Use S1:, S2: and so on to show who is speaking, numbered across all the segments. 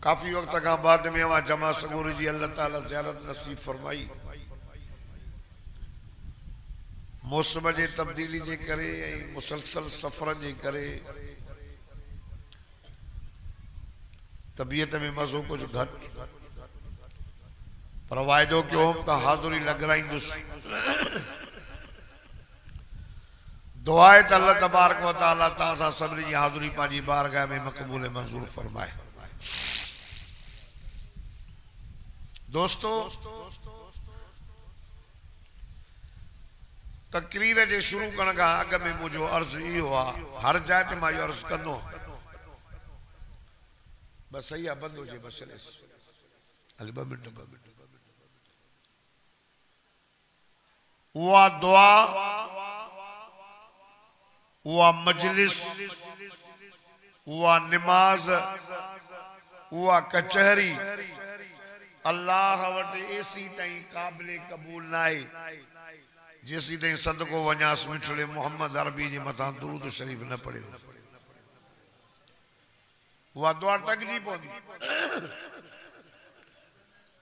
S1: काफ़ी वक्त का बाद में वहाँ जमा सगूर जी अल्लाह ताला ज़ियारत नसीब फरमाई। मौसम जे तब्दीली जे करे मुसलसल सफ़र जे करे तबीयत में मज़ो कुछ घट पर वायदो क्यों हम तो हाज़ुरी लॻराईंदुसि। दुआ है तो अल्लाह तबारक व तआला तां सभिनी जी हाज़ुरी पंहिंजी बारगाह में मक़बूल मंज़ूर फरमाए। दोस्तों, तकरीर जे शुरू करण खां अॻु में मुंहिंजो अर्ज़ु इहो आहे, हर जाइ ते मां इहो अर्ज़ु कंदो बस सही आहे, बंदि हुजे बस हलेसि हले 2 मिंट उहा दुआ, उहा मजलिस, उहा निमाज, उहा कचहरी अल्लाह वटि एसी ताईं क़ाबिले क़बूल न आहे जेसी ताईं सदको वञास मिठड़े मोहम्मद अरबी जे मथां दुरूद शरीफ न पढ़ियो। उहा दुआ टकजी पवंदी।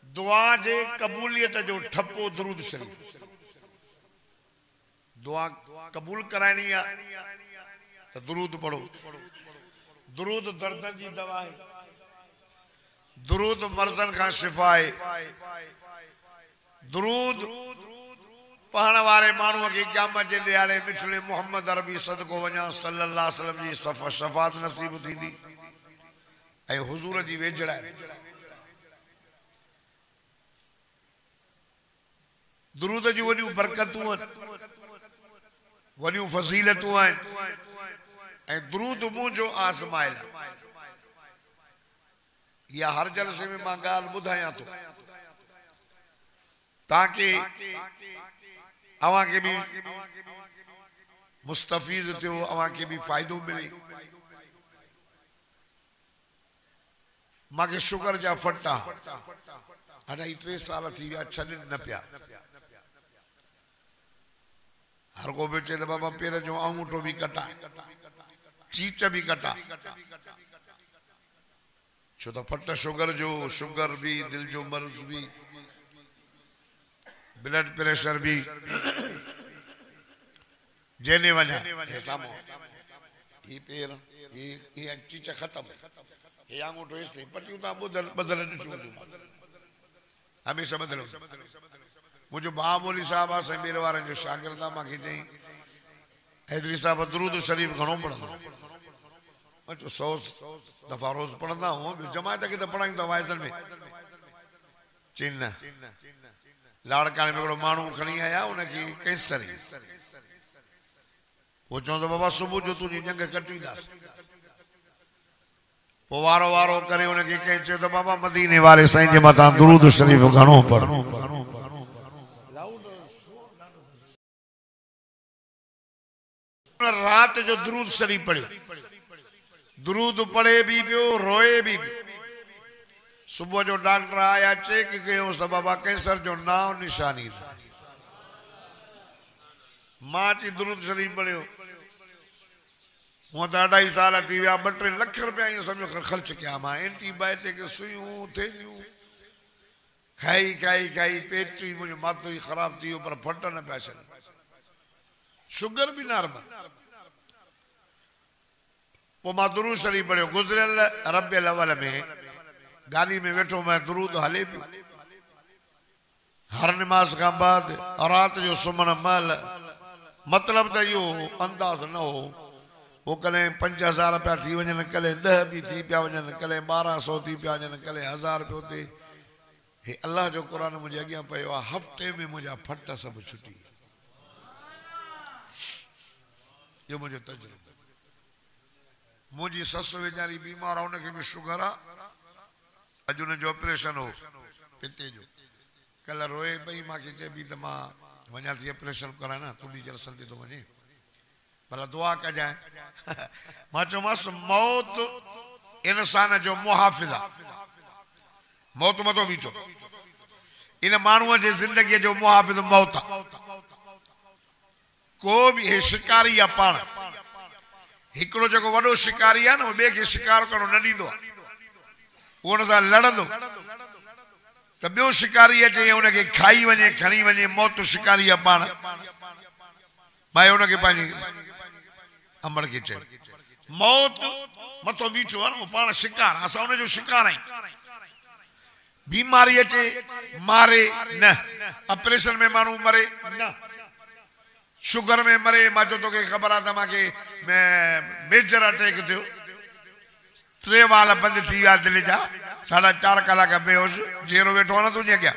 S1: दुआ जे क़बूलियत जो ठप्पो दुरूद शरीफ। दुआ कबूल कराइणी आहे त दुरूद पढ़ो। दुरूद दर्दन जी दवा है, दुरूद मर्ज़न खां शिफा है। दुरूद पढ़ण वारे माण्हूअ खे क़यामत जे ॾियारे मिठड़े मोहम्मद अरबी सदको वञा सल्लल्लाहु अलैहि वसल्लम जी शफ़ाअत नसीब थींदी ऐं हुज़ूर जी वेझड़ आहे। दुरूद जी वॾियूं बरकतूं आहिनि, वॾियूं फज़ीलतूं आहिनि ऐं दुरूद मुंहुं जो आज़माइल। इहा हर जलसे में मां ॻाल्हि ॿुधायां थो ताकि अवां खे भी मुस्तफ़ीज़ थियो, अवां खे भी फ़ाइदो मिले। मांखे शुगर जा फटा 2.5-3 साल थी विया छॾनि न पिया। हर को बेटे तो बाबा पेर जो अंगूठो भी कटा, चीच भी कटा, छो तो फट शुगर जो, शुगर भी, दिल जो मर्ज भी, ब्लड प्रेशर भी जेने वञा हे सामो ही पेर ही चीच खत्म हे अंगूठो इसलिए पटियूं ता बदल हमेशा बदलो। मुझे बामोली साहब आहे मीर वारनि जो शागिर्द आहे, मूंखे चई हैदरी साहब दुरूद शरीफ घणो पढ़ंदो। मां चयो 100 दफ़ा रोज़ पढ़ंदा हूं, जमायत खे त पढ़ाईंदा वाइदनि में। चई न, लाड़काने में हिकिड़ो माण्हू खणी आया, उनखे कैंसर हुई। वो चवंदो बाबा सुबुह जो तुंहिंजी जंग कटींदासीं। पोइ वारो वारो करे उनखे कंहिं चयो त बाबा मदीने वारे साईं जे मथां दुरूद शरीफ घणो पढ़। रात जो दुरूद शरीफ पढ़ियो, दुरूद पढ़े भी पियो, रोए भी पियो। सुबह जो डॉक्टर आया, चेक कयोसि त बाबा कैंसर जो नाम निशानी था। मां चई दुरूद शरीफ पढ़ियो। हूअं त 2.5 साल थी विया, 2-3 लख रुपया ईअं सम्झो ख़र्च कया मां। एंटीबायोटिक, सुयूं, थेलियूं खाई खाई खाई पेट ई मुंहिंजो माथो ई ख़राब थी वियो, पर फट न पिया छॾनि। शुगर भी नॉर्मल। पोइ मां दुरूद शरीफ पढ़ियो। गुज़रियल रबियल अवल में गाड़ी में वेठो मैं, दुरूद हले पियो। हर नमाज खां बाद रात जो सुम्हण महिल, मतलब त इहो अंदाज़ न हो, वो कले 5000 रुपया थी वञनि, कले 10 भी थी पिया वञनि, कले 1200 थी पिया वञनि, कले 1000 पियो थिए। हे अल्लाह जो क़ुरान मुंहिंजे अॻियां पियो आहे। हफ़्ते में मुंहिंजा फट सभु छुटी। इहो मुंहिंजो तजुर्बो। मुंहिंजी ससु वीचारी बीमार आहे, उनखे भी शुगर आहे। अॼु उनजो ऑपरेशन हो पिते जो। कल रोए पई, मूंखे चए पई त मां वञा थी ऑपरेशन कराइण, तूं बि जलसन ते थो वञे, भला दुआ कजांइ। मां चयोमांसि मौत इंसान जो मुहाफ़िज़ आहे। मौत मथो बीठो, इन माण्हूअ जे ज़िंदगीअ जो मुहाफ़िज़ मौत आहे। को भी हे शिकारी आहे पाण। हिकिड़ो जेको वॾो शिकारी आहे न, ॿिए खे शिकार करणु न ॾींदो आहे। उन सां लड़ंदो त ॿियो शिकारी अचे उनखे खाई वञे खणी वञे मौत शिकारी आहे पाण भाई उनखे पंहिंजी अमड़ खे चयो मौत मथो बीठो आहे न पाण शिकार असां उनजो शिकार आहियूं बीमारी अचे मारे न ऑपरेशन में माण्हू मरे न शुगर में मरे मां चयो तोखे ख़बर आहे त मूंखे मेजर अटैक थियो 3 वाल बंद थी विया दिलि जा 4.5 कलाक बेहोश जेरो वेठो आहे न तुंहिंजे अॻियां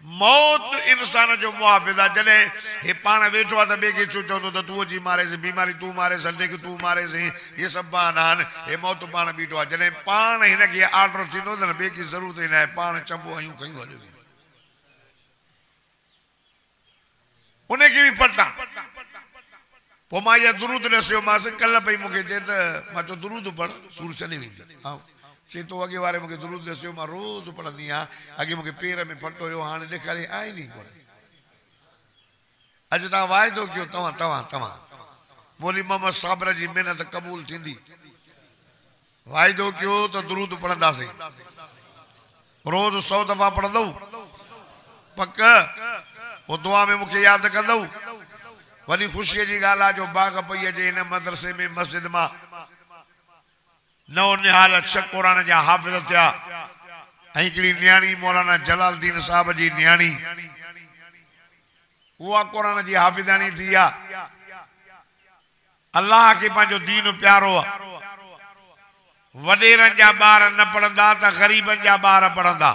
S1: मौत इंसान जो मुहाफ़िज़ आहे जॾहिं हे पाण वेठो आहे त ॿिए खे छो चवंदो त तूं अची मारेसि बीमारी तूं मारेसि अटैक तूं मारेसि इहे सभु बहाना आहिनि हे मौत पाण बीठो आहे जॾहिं पाण हिनखे ऑर्डर थींदो त न ॿिए खे ज़रूरत ई न आहे पाण चंबो आहियूं कयूं हलियो उनखे बि पटा पोइ मां इहा दुरूद ॾसियोमांसि कल्ह पई मूंखे चए त मां चयो दुरूद पढ़ सूर छॾे वेंदी चए तो अॻे वारे मूंखे दुरूद ॾसियो मां रोज़ पढ़ंदी आहियां अॻे मूंखे पेर में फटो हुयो हाणे ॾेखारे आहे नी कोन अॼु तव्हां वाइदो कयो तव्हां मौली मोहम्मद साबिर जी महिनत क़बूल थींदी वाइदो कयो त दुरूद पढ़ंदासीं रोज़ 100 दफ़ा पढ़ंदव पक पोइ दुआ में मूंखे यादि कंदव वॾी ख़ुशीअ जी ॻाल्हि आहे जो बाग़ पई अचे हिन मदरसे में मस्जिद मां नओ निहाल 6 क़ुरान जा हाफ़िज़ थिया ऐं हिकिड़ी न्याणी मौलाना जलालुद्दीन साहब जी न्याणी उहा क़ुरान जी हाफ़िज़ानी थी आहे अल्लाह खे पंहिंजो दीन प्यारो आहे वॾेरनि जा ॿार न पढ़ंदा त ग़रीबनि जा ॿार पढ़ंदा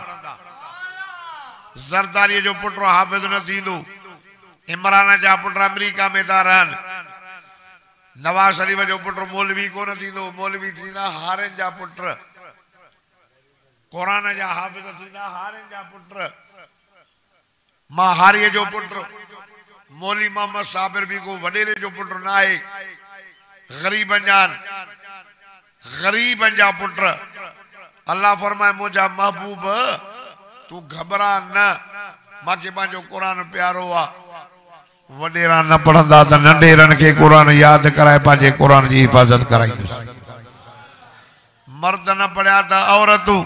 S1: ज़रदारीअ जो पुटु हाफ़िज़ न थींदो इमरान जा पुट अमेरिका में था रहनि नवाज़ शरीफ जो पुट मौलवी कोन थींदो मौलवी थींदा हारनि जा पुट क़ुरान जा हाफ़िज़ थींदा हारनि जा पुट मां हारीअ जो पुट मौली मोहम्मद साबिर बि को वॾेरे जो पुट न आहे ग़रीबनि जा पुट अल्लाह फरमाए मुंहिंजा महबूब तूं घबरा न मूंखे पंहिंजो क़ुरान प्यारो आहे वॾेरा न पढ़ंदा त नंढेरनि खे क़ुरान यादि कराए पंहिंजे क़ुरान जी हिफ़ाज़त कराईंदुसि मर्द न पढ़िया त औरतूं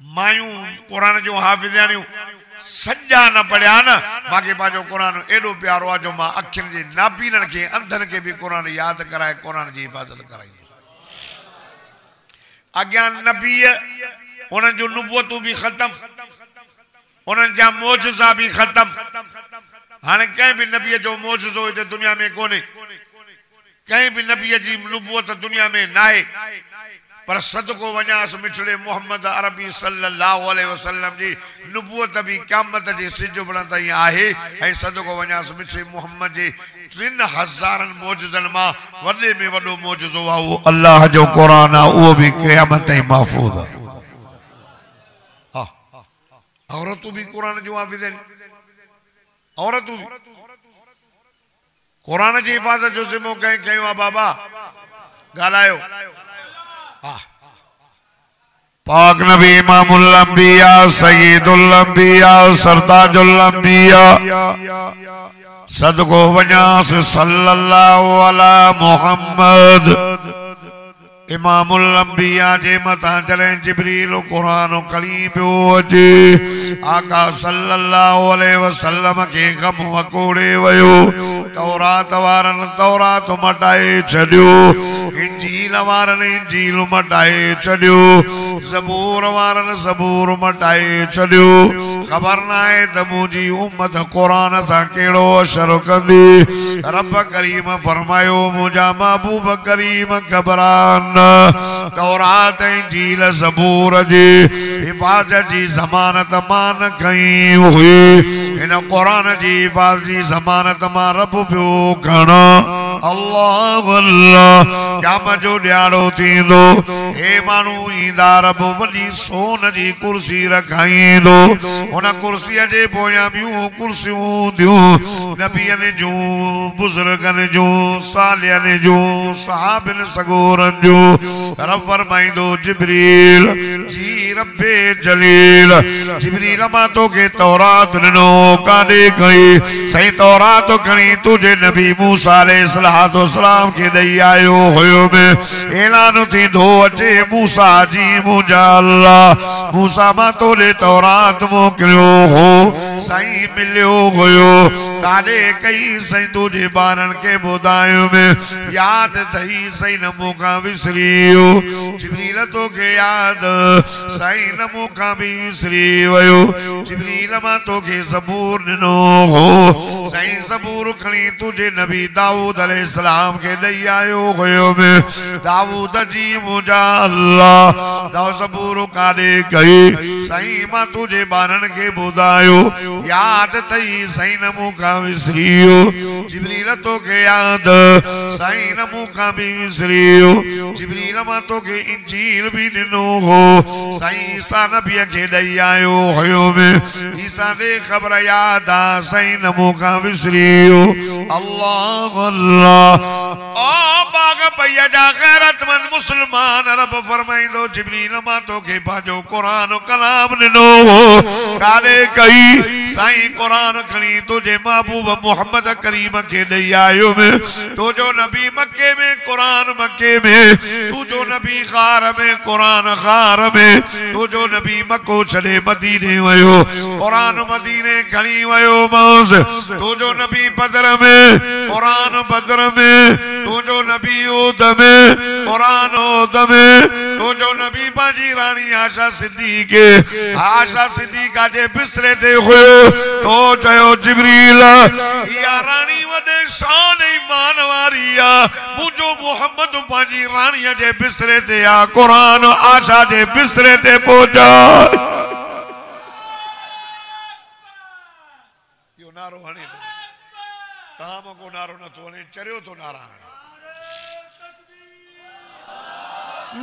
S1: मायूं क़ुरान जूं हाफ़िज़ानियूं सॼा न पढ़िया न मूंखे पंहिंजो क़ुरान एॾो प्यारो आहे जो मां अखियुनि जे नाबीननि खे अंधनि खे बि क़ुरान यादि कराए क़ुरान जी हिफ़ाज़त कराईंदुसि अॻियां नबीअ उन्हनि जूं नुबूअतूं बि ख़तम उन्हनि जा मौजज़ा बि ख़तम हाणे कंहिं बि नबीअ जो मौजज़ो हिते दुनिया में कोन्हे कंहिं बि नबीअ जी नुबूअत दुनिया में न आहे पर सदको वञासि मिठड़े मोहम्मद अरबी सल्लल्लाहु अलैहि वसल्लम जी नुबूअत बि क़यामत जे सिज उभरण ताईं आहे ऐं सदको वञासि मिठड़े मोहम्मद जे 3000 मौजज़नि मां वॾे में वॾो मौजज़ो आहे उहो अल्लाह जो क़ुरान आहे उहो बि क़यामत ताईं महफूज़ आहे औरतूं भी कुरान जो हाफ़िज़ आहिनि औरतूं भी कुरान जी हिफ़ाज़त जो ज़िम्मो कंहिं खयो आहे बाबा ॻाल्हायो पाक नबी इमामुल अंबिया सय्यदुल अंबिया सरताजुल अंबिया सदको वञासि सल्लल्लाहु अला मुहम्मद इमामुल अंबिया जे मथां जॾहिं जिब्रील क़ुरान खणी पियो अचे आका सल्लल्लाहु अलैहि वसल्लम खे गम वकोड़े वियो तौरात वारनि तौरात मटाए छॾियो इंजील वारनि इंजील मटाए छॾियो ज़बूर वारनि ज़बूर मटाए छॾियो ख़बर न आहे त मुंहिंजी उम्मत क़ुरान सां कहिड़ो असरु कंदी रब करीम फरमायो मुंहिंजा महबूब करीम घबरान तौरात इंजील ज़बूर जी हिफ़ाज़त जी ज़मानत मां न खई हुई इन क़ुरान जी हिफ़ाज़त जी ज़मानत मां रब पियो खणा अल्लाह अल्लाह क़यामत जो ॾियारो थींदो हे माण्हू ईंदा रब वॾी सोन जी कुर्सी रखाईंदो उन कुर्सीअ जे पोयां ॿियूं कुर्सियूं हूंदियूं नबियनि जूं बुज़ुर्गनि जूं सालियनि जूं सहाबनि सगोरनि जूं रब फरमाईंदो जिब्रील जी रब्बे जलील जिब्रील मां तो के तौरात नो कादे कई सही तौरात कणी तुझे नबी मूसा अलैहिस्सलातो सलाम के दई आयो होयो में ऐलान थी दो अचे मूसा जी मुझा अल्लाह मूसा मां तो ले तौरात मोकिलियो हो सही मिलियो होयो कादे कई सही तुझे बारन के बुधायो में याद थई सही न मूंखां विसरियो जिब्रील तो के याद सही न मूंखां भी विसरी वयो जिब्रील मां तो के ज़बूर ॾिनो हो सही ज़बूर खणी तुझे नबी दाऊद अलैहिस्सलाम के दई आयो हुयो में दाऊद जी मुझा अल्लाह दाऊद ज़बूर काॾे कई सही मां तुझे बारन के बुधायो याद तई सही न मूंखां विसरियो जिब्रील तो के याद सही न मूंखां भी विसरियो जिब्रील मां तो के इंजील भी ॾिनो हो सही ईसा नबीअ खे ॾई आयो हुयो में ईसा दे ख़बर याद आ सही न मूंखां विसरियो अल्लाह अल्लाह ओ बाग भैया जा गैरतमंद मुसलमान रब फरमाइंदो जिब्रील मां तो के पंहिंजो कुरान कलाम ॾिनो हो काॾे कई साईं कुरान खणी तुझे महबूब मोहम्मद करीम के ॾई आयो में तुझो नबी मक्के में कुरान मक्के में तुझो नबी ग़ार में कुरान ग़ार में तुझो नबी मक्को छॾे मदीने वयो कुरान मदीने खणी वयो मौज तुझो नबी बदर में कुरान बदर में तुझो नबी उद में कुरान उद में तुझो नबी पंहिंजी रानी आशा सिद्दीक़ आशा सिद्दीक़ा जे बिस्तरे ते हुयो तो चयो जिब्रील या रानी वॾे शान ईमान वारी आ मुंहिंजो मोहम्मद पंहिंजी रानीअ जे बिस्तरे ते आ कुरान आशा जे बिस्तरे ते पहुचा यो नारो हणे ताम को नारो न तो ने चरियो तो नारा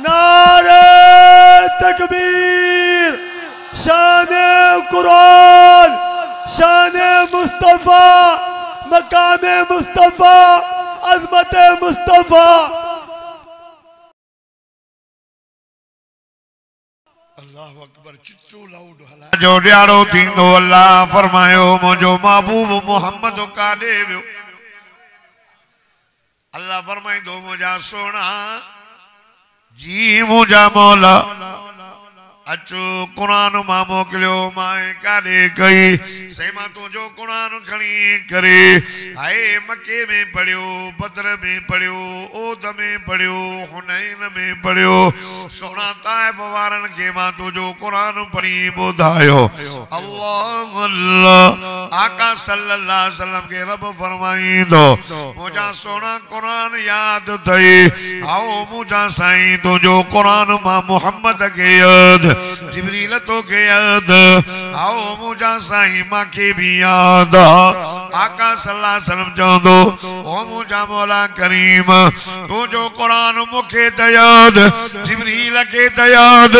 S2: नारे तकबीर शान कुरान शान मुस्तफा मकाम मुस्तफा अज़मत मुस्तफा
S1: अल्लाह अकबर चिट्टू लाउड हला जो ॾियारो थींदो अल्लाह फरमायो मुंहिंजो महबूब मोहम्मद काॾे वियो अल्लाह फरमाईंदो मुंहिंजा सोना जी मुंहिंजा मौला अचो कुरान मां मोकिलियो मां काॾे कई सही मां तुंहिंजो कुरान खणी करे हाय मके में पढ़ियो बदर में पढ़ियो ओद में पढ़ियो हुनैन में पढ़ियो सोना ताइब वारनि खे मां तुंहिंजो कुरान पढ़ी ॿुधायो अल्लाह अल्लाह आका सल्लल्लाहु अलैहि वसल्लम के रब फरमाईंदो मुंहिंजा सोना कुरान यादि अथई आओ मुंहिंजा साईं तुंहिंजो कुरान मां मोहम्मद खे यादि जिब्रील तो के याद आओ मुझा साईं मां के भी याद आका सल्लल्लाहु अलैहि वसल्लम चवंदो ओ मुझा मौला करीम तू जो कुरान मुखे त याद जिब्रील के त याद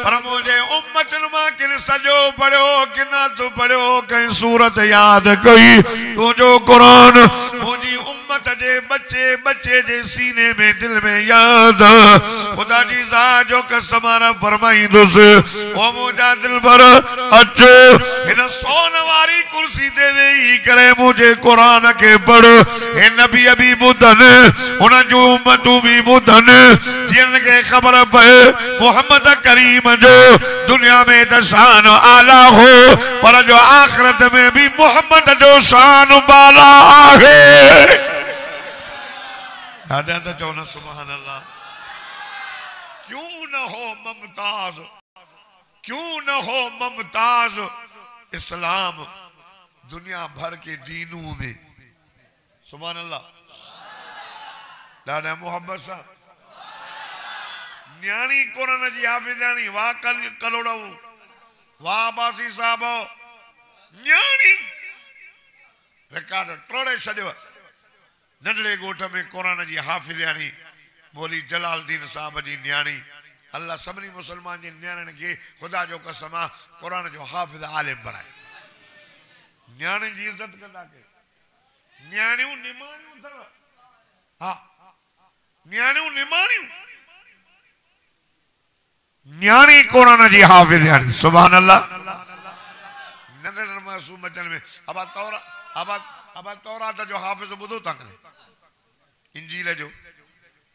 S1: पर मुझे उम्मतन मां किन सजो पढ़ियो किना तू पढ़ियो कई सूरत याद कई तू जो कुरान मुझी उम्मत जे बच्चे बच्चे जे सीने में दिल में याद खुदा जी ज़ात जो कसम फरमाईंदुसि ओ मुझा दिल भर अचो इन सोन वारी कुर्सी ते वेही करे मुझे कुरान के पढ़ ए नबी भी ॿुधन उन जूं उम्मतूं भी ॿुधन जिन के खबर पए मोहम्मद करीम जो दुनिया में त शान आला हो पर जो आखिरत में भी मोहम्मद जो शान बाला है ॾाढा त चवनि सुभान अल्लाह क्यों न हो ममताज क्यों न हो ममताज इस्लाम दुनिया भर के दीनों में सुभान अल्लाह ॾाढा मोहब्बत सां न्याणी कुरान जी हाफ़िज़ानी वाह कलोड़ा वाह बासी साहब न्याणी रिकॉर्ड टोड़े छॾियो नंढड़े ॻोठ में कुरान जी हाफ़िज़ानी मौली जलालुद्दीन साहब जी न्याणी अल्लाह सभिनी मुसलमान जी न्याणियुनि खे खुदा जो कसम आहे कुरान जो हाफ़िज़ आलिम बणाए न्याणियुनि जी इज़त कंदा कयो न्याणियूं निमाणियूं अथव हा न्याणियूं निमाणियूं न्याणी कुरान जी हाफिज़ यानी सुभान अल्लाह नंढड़नि मासूम बच्चनि में अब तौरात जो हाफिज़ ॿुधो था करे इंजील जो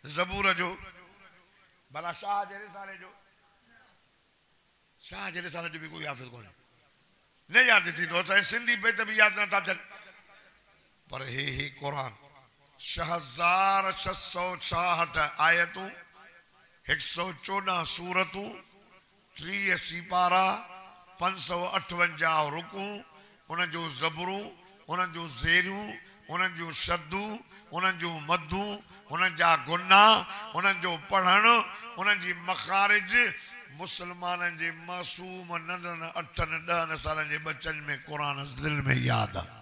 S1: ज़बूर जो भला शाह जे रिसाले जो भी कोई हाफिज़ कोन्हे न याद थींदो असां सिंधी पे त बि याद नथा थियनि पर हे कुरान 6666 आयतूं 114 सूरतूं 30 सिपारा 558 रुकू उन जो ज़बरूं उन जो ज़ेरियूं उन जो शद्दू उन जो मद्दू उन जा गुना उन जो पढ़ण उन जी मखारिज मुसलमाननि जे मासूम नंढनि 8-10 सालनि जे बच्चनि में कुरान दिल में याद आहे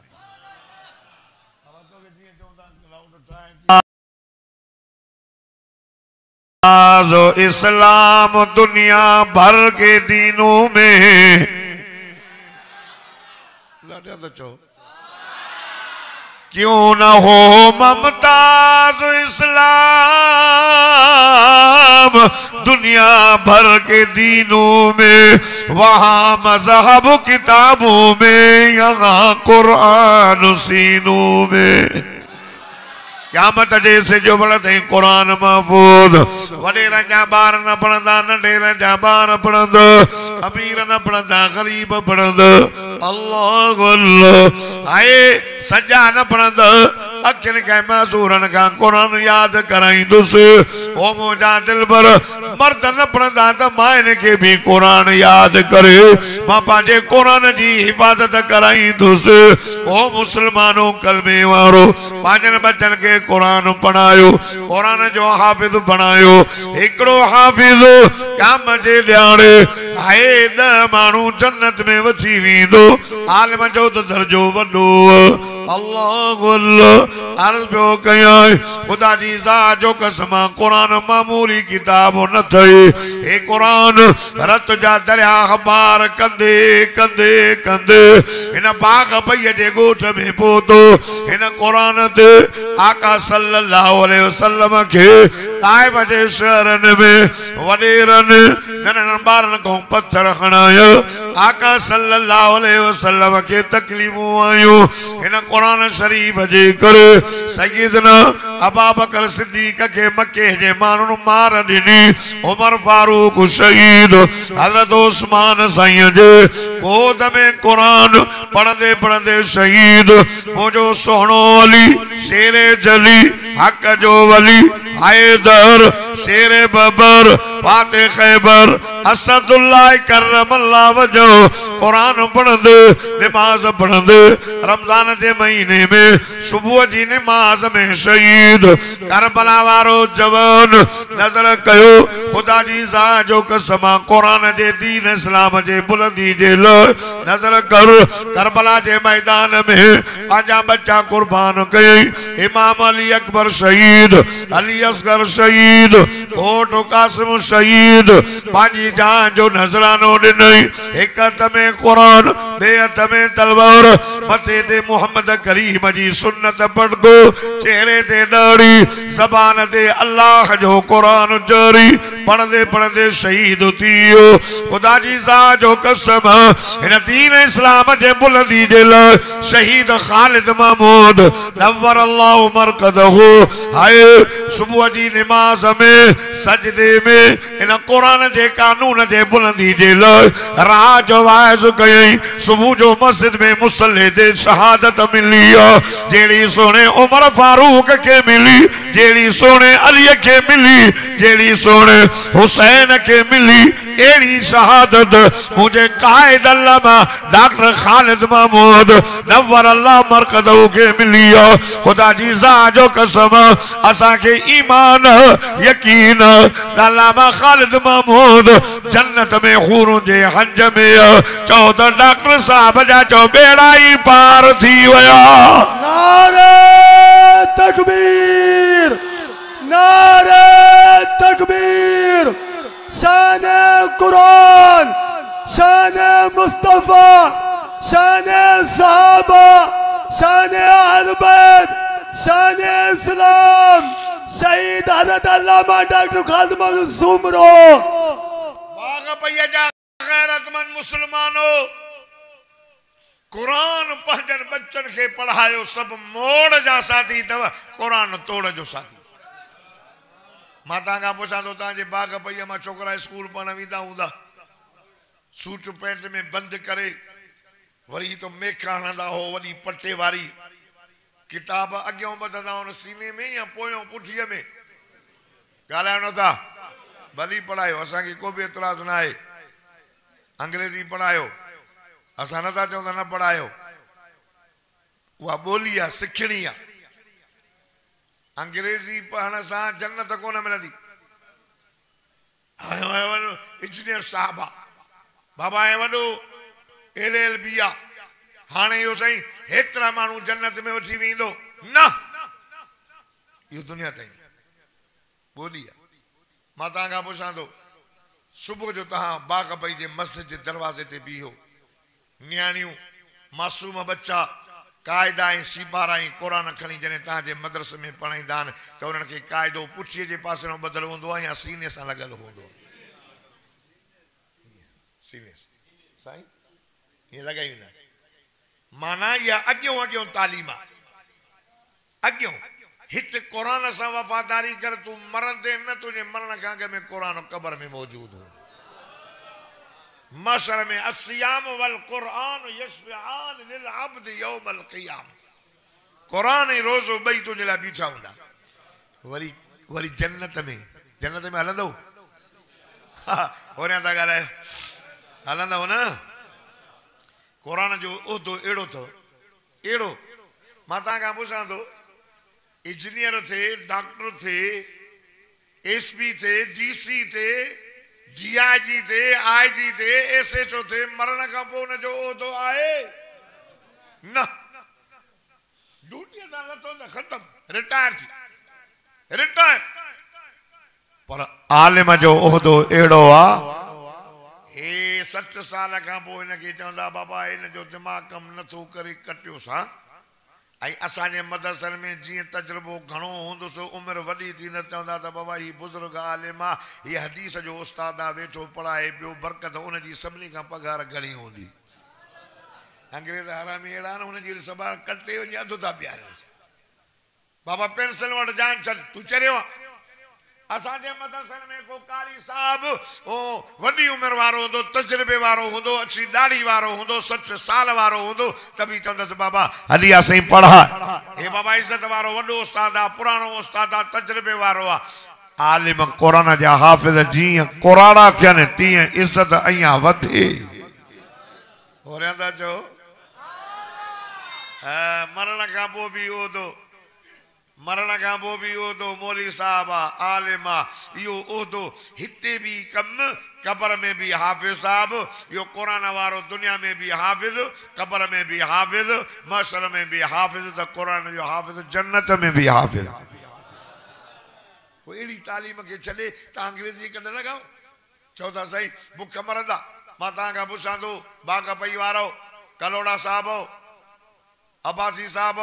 S1: इस्लाम दुनिया भर के दीनों में क्यों न हो ममताज इस्लाम दुनिया भर के दीनों में वहाँ मज़हब किताबों में यहाँ कुरान सीनों में क़यामत जैसे जो पढ़ते कुरान महफूज वडेरनि जा ॿार न पढ़ंदा नंढेरनि जा ॿार पढ़ंदा अमीर न पढ़ंदा गरीब पढ़ंदा अल्लाह अल्लाह आए सजा न पढ़ंदा अखियुनि खे मसूरनि खां कुरान यादि कराईंदुसि ओ मुंहिंजा दिलबर मर्द न पढ़ंदा त मां इन खे बि कुरान यादि करे मां पंहिंजे कुरान जी हिफ़ाज़त कराईंदुसि ओ मुस्लमानो कलमे वारो पंहिंजनि बच्चनि खे कुरान पढ़ायो कुरान जो हाफिज़ बणायो हिकिड़ो हाफिज़ क़याम जे ॾियारे हाय 10 माण्हू जन्नत में वठी वेंदो आलिम जो त दर्जो वॾो अल्लाह अल्लाह अर्ज़ पियो कयां खुदा जी ज़ात जो कसम कुरान मामूली किताब न थई हे कुरान रत जा दरिया पार कंदे कंदे कंदे इन बाग भई जे ॻोठ में पहुतो इन कुरान ते आका सल्लल्लाहु अलैहि वसल्लम के ताइब जे शहरनि में वडेरनि नंढनि ॿारनि खां पत्थर खणाया आका सल्लल्लाहु अलैहि वसल्लम के तकलीफ़ूं आयूं इन कुरान शरीफ जे करे सय्यदना अबू बकर सिद्दीक़ के मक्के जे माण्हुनि मार ॾिनी उमर फारूक शहीद हज़रत उस्मान साईं जे गोद में कुरान पढ़ंदे पढ़ंदे शहीद मुंहिंजो सोहणो अली शेरे जली हक जो वली हैदर शेरे बबर फाते खैबर असदुल्लाह करमल्लाह वजो कुरान पढ़ंदे नमाज पढ़ंदे रमजान जे महीने में सुबह जी नमाज में शहीद करबला वारो जवान नजर कयो खुदा जी ज़ात जो कसम कुरान जे दीन इस्लाम जे बुलंदी जे लाइ नजर कर करबला जे मैदान में पंहिंजा बच्चा कुर्बान कयई इमाम अली अकबर शहीद अली असगर शहीद घोट कासिम शहीद पंहिंजी जान जो नजरानो ॾिनई हिक हथ में कुरान ॿिए हथ में तलवार मथे ते मोहम्मद करीम जी सुन्नत पढ़ंदो चेहरे ते ॾाढ़ी ज़बान ते अल्लाह जो कुरान जारी पढ़ंदे पढ़ंदे शहीद थी वियो खुदा जी ज़ात जो कसम हिन दीन इस्लाम जे बुलंदी जे लाइ शहीद ख़ालिद महमूद नव्वर अल्लाह मरकदहु हाय सुबह जी नमाज में सजदे में इन कुरान जे कानून जे बुलंदी जे लाइ राह जो वाइज़ कयई सुबह जो मस्जिद में मुसल्ले ते शहादत मिली जेड़ी सोने उमर फारूक के मिली जेड़ी सोने अली के मिली जेड़ी सोने हुसैन के मिली एड़ी शहादत मुझे कायद अल्लामा डॉक्टर खालिद महमूद नव्वर अल्लाह मरकदहु के मिली खुदा जी ज़ात जो कसम असा के ईमान यकीन अल्लामा खालिद महमूद जन्नत में हूरों जे हंज में 14 डॉक्टर साहब जा चो बेड़ा ही पार थी वया
S2: नारे तकबीर नारे तकबीर शान कुरान शान मुस्तफा शान सहाबा शान अहले बैत शान इस्लाम शहीद हज़रत अल्लामा डॉक्टर खालिद महमूद सुमरो
S1: पई जा गैरतमंद मुसलमानो कुरान पंहिंजनि बच्चन के पढ़ायो सब मोड़ जा साथी तव कुरान तोड़ जो साथी मां तव्हां पुछां थो तव्हांजे बाग पईअ मां छोकरा स्कूल पढ़ण वेंदा हूंदा सूट पैंट में बंद करे वरी तो मेखा हणंदा हो वॾी पटे वारी किताब अॻियों ॿधंदा हुन सीने में या पोयों पुठीअ में ॻाल्हायो नथा भली पढ़ायो असांखे को बि एतिराज़ न आहे अंग्रेजी पढ़ायो असां नथा चऊं त न पढ़ायो उहा ॿोली आहे सिखणी आहे अंग्रेजी पढ़ण सां जन्नत कोन मिलंदी इंजीनियर साहब आहे बाबा ऐं वॾो LLB आहे हाणे इहो साईं हेतिरा माण्हू जन्नत में वठी वेंदो न इहो दुनिया ताईं ॿोली आहे मां तव्हां खां पुछां थो सुबुह जो तव्हां बाग पई जे मस्जिद जे दरवाज़े ते बीहो न्याणियूं मासूम बच्चा कायदा ऐं सीबारा ऐं क़ुरान खणी जॾहिं तव्हांजे मदरसे में पढ़ाईंदा आहिनि त उन्हनि खे क़ाइदो पुठीअ जे पासे में ॿधल हूंदो आहे या सीने सां लॻल हूंदो आहे सीने साईं हीअं लॻाई वेंदा माना इहा अॻियों अॻियों तालीम आहे अॻियों हिते क़ुरान सां वफ़ादारी कर तूं मरंदे न तुंहिंजे मरण खां अॻु में क़ुरान क़बर में मौजूदु हो मशर में अस्सियाम वल क़ुरान यशफिआन लिल अब्द यौमल क़ियाम क़ुरान ऐं रोज़ो ॿई तुंहिंजे लाइ बीठा हूंदा वरी वरी जन्नत में हलंदो होरियां था ॻाल्हायो हलंदव न क़ुरान जो उहिदो अहिड़ो अथव अहिड़ो मां तव्हां खां पुछां थो इंजीनियर थे डॉक्टर थे SP थे DC थे DIG थे IG थे SHO थे मरण खां पोइ हुनजो उहिदो आहे न ड्यूटीअ तां लथो त ख़तम रिटायर थी रिटायर पर आलिम जो उहिदो अहिड़ो आहे हे 60 साल खां पोइ हिनखे चवंदा बाबा हिन जो दिमाग़ कमु नथो करे कटियोसां ऐं असांजे मदरसनि में जीअं तजुर्बो घणो हूंदुसि उमिरि वॾी थींदे चवंदा त बाबा हीउ बुज़ुर्ग आलिम आहे हीअ हदीस जो उस्ताद आहे वेठो पढ़ाए ॿियो बरकत हुनजी सभिनी खां पघार घणी हूंदी अंग्रेज़ हरामी अहिड़ा आहिनि हुनजी सभा कटे वञी अधु था ॿियारियोसि बाबा पेंसिल वटि जान छॾ तूं चरियो आहे असांजे मदरसनि में को कारी साहब ओ वॾी उमिरि वारो हूंदो तजुर्बे वारो हूंदो अछी ॾाढ़ी वारो हूंदो 60 साल वारो हूंदो त बि चवंदसि बाबा हली आ साईं पढ़ा हे बाबा इज़त वारो वॾो उस्ताद आहे पुराणो उस्ताद आहे तजुर्बे वारो आहे आलिम क़ुरान जा हाफ़िज़ जीअं कुराड़ा थियनि तीअं इज़त अञा वधे होरियां था चओ मरण खां पोइ बि उहिदो मरण खां पोइ बि उहिदो मौलवी साहब आहे आलिम आहे इहो उहिदो हिते बि कमु क़बर में बि हाफ़िज़ साहब इहो क़ुरान वारो दुनिया में बि हाफ़िज़ क़बर में बि हाफ़िज़ महशर में बि हाफ़िज़ त क़ुरान जो हाफ़िज़ जन्नत में बि हाफ़िज़ पोइ अहिड़ी तालीम खे छॾे तव्हां अंग्रेज़ी कढ लॻाओ चओ था साईं बुख मरंदा मां तव्हां खां पुछां थो बाग पई वारो कलोड़ा साहब अब्बासी साहब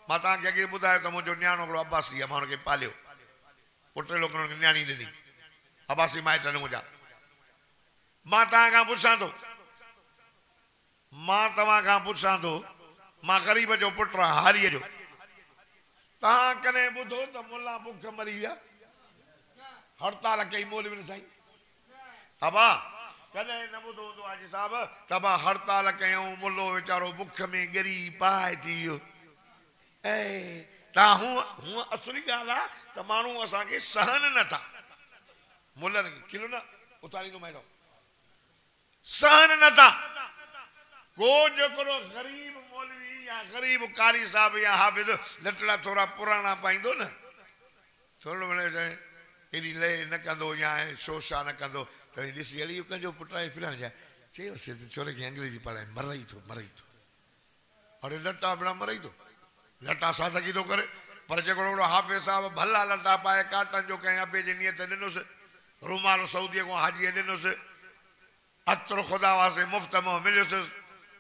S1: मां तव्हांखे अॻे ॿुधायो त मुंहिंजो न्याणो हिकिड़ो अब्बासी आहे मां हुनखे पालियो पुट लोकनि खे न्याणी ॾिनी अब्बासी माइट आहिनि मुंहिंजा मां तव्हां खां पुछां थो मां ग़रीब जो पुटु आहियां हारीअ जो तव्हां कॾहिं ॿुधो त मुला बुख मरी विया हड़ताल कई मौलवी साईं अबा कॾहिं न ॿुधो हूंदो हाजी साहब त मां हड़ताल कयूं मुलो वीचारो बुख में ॻरी पाए थी वियो तव्हां हूअं असली ॻाल्हि आहे त माण्हू असांखे सहन नथा मुलनि खे किलो न उतारींदो माइदो सहन नथा को जेको ग़रीब मौलवी या ग़रीब कारी साहब या हाफ़िज़ लटड़ा थोरा पुराणा पाईंदो न थोरो एॾी लहे न कंदो या शोशा न कंदो त ॾिसी अड़ी कंहिंजो पुटु आहे फिरण जा चयोसि छोरे खे अंग्रेजी पढ़ाए मरई थो अड़े लटा बिना मरई थो लटा सादगी थो करे पर जेको हाफ़िज़ साहब भला लटा पाए काटन जो कंहिं अबे जी नियत ॾिनोसि रुमाल सऊदीअ खां हाजीअ ॾिनोसि अतरो ख़ुदा वासे मुफ़्त में मिलियोसि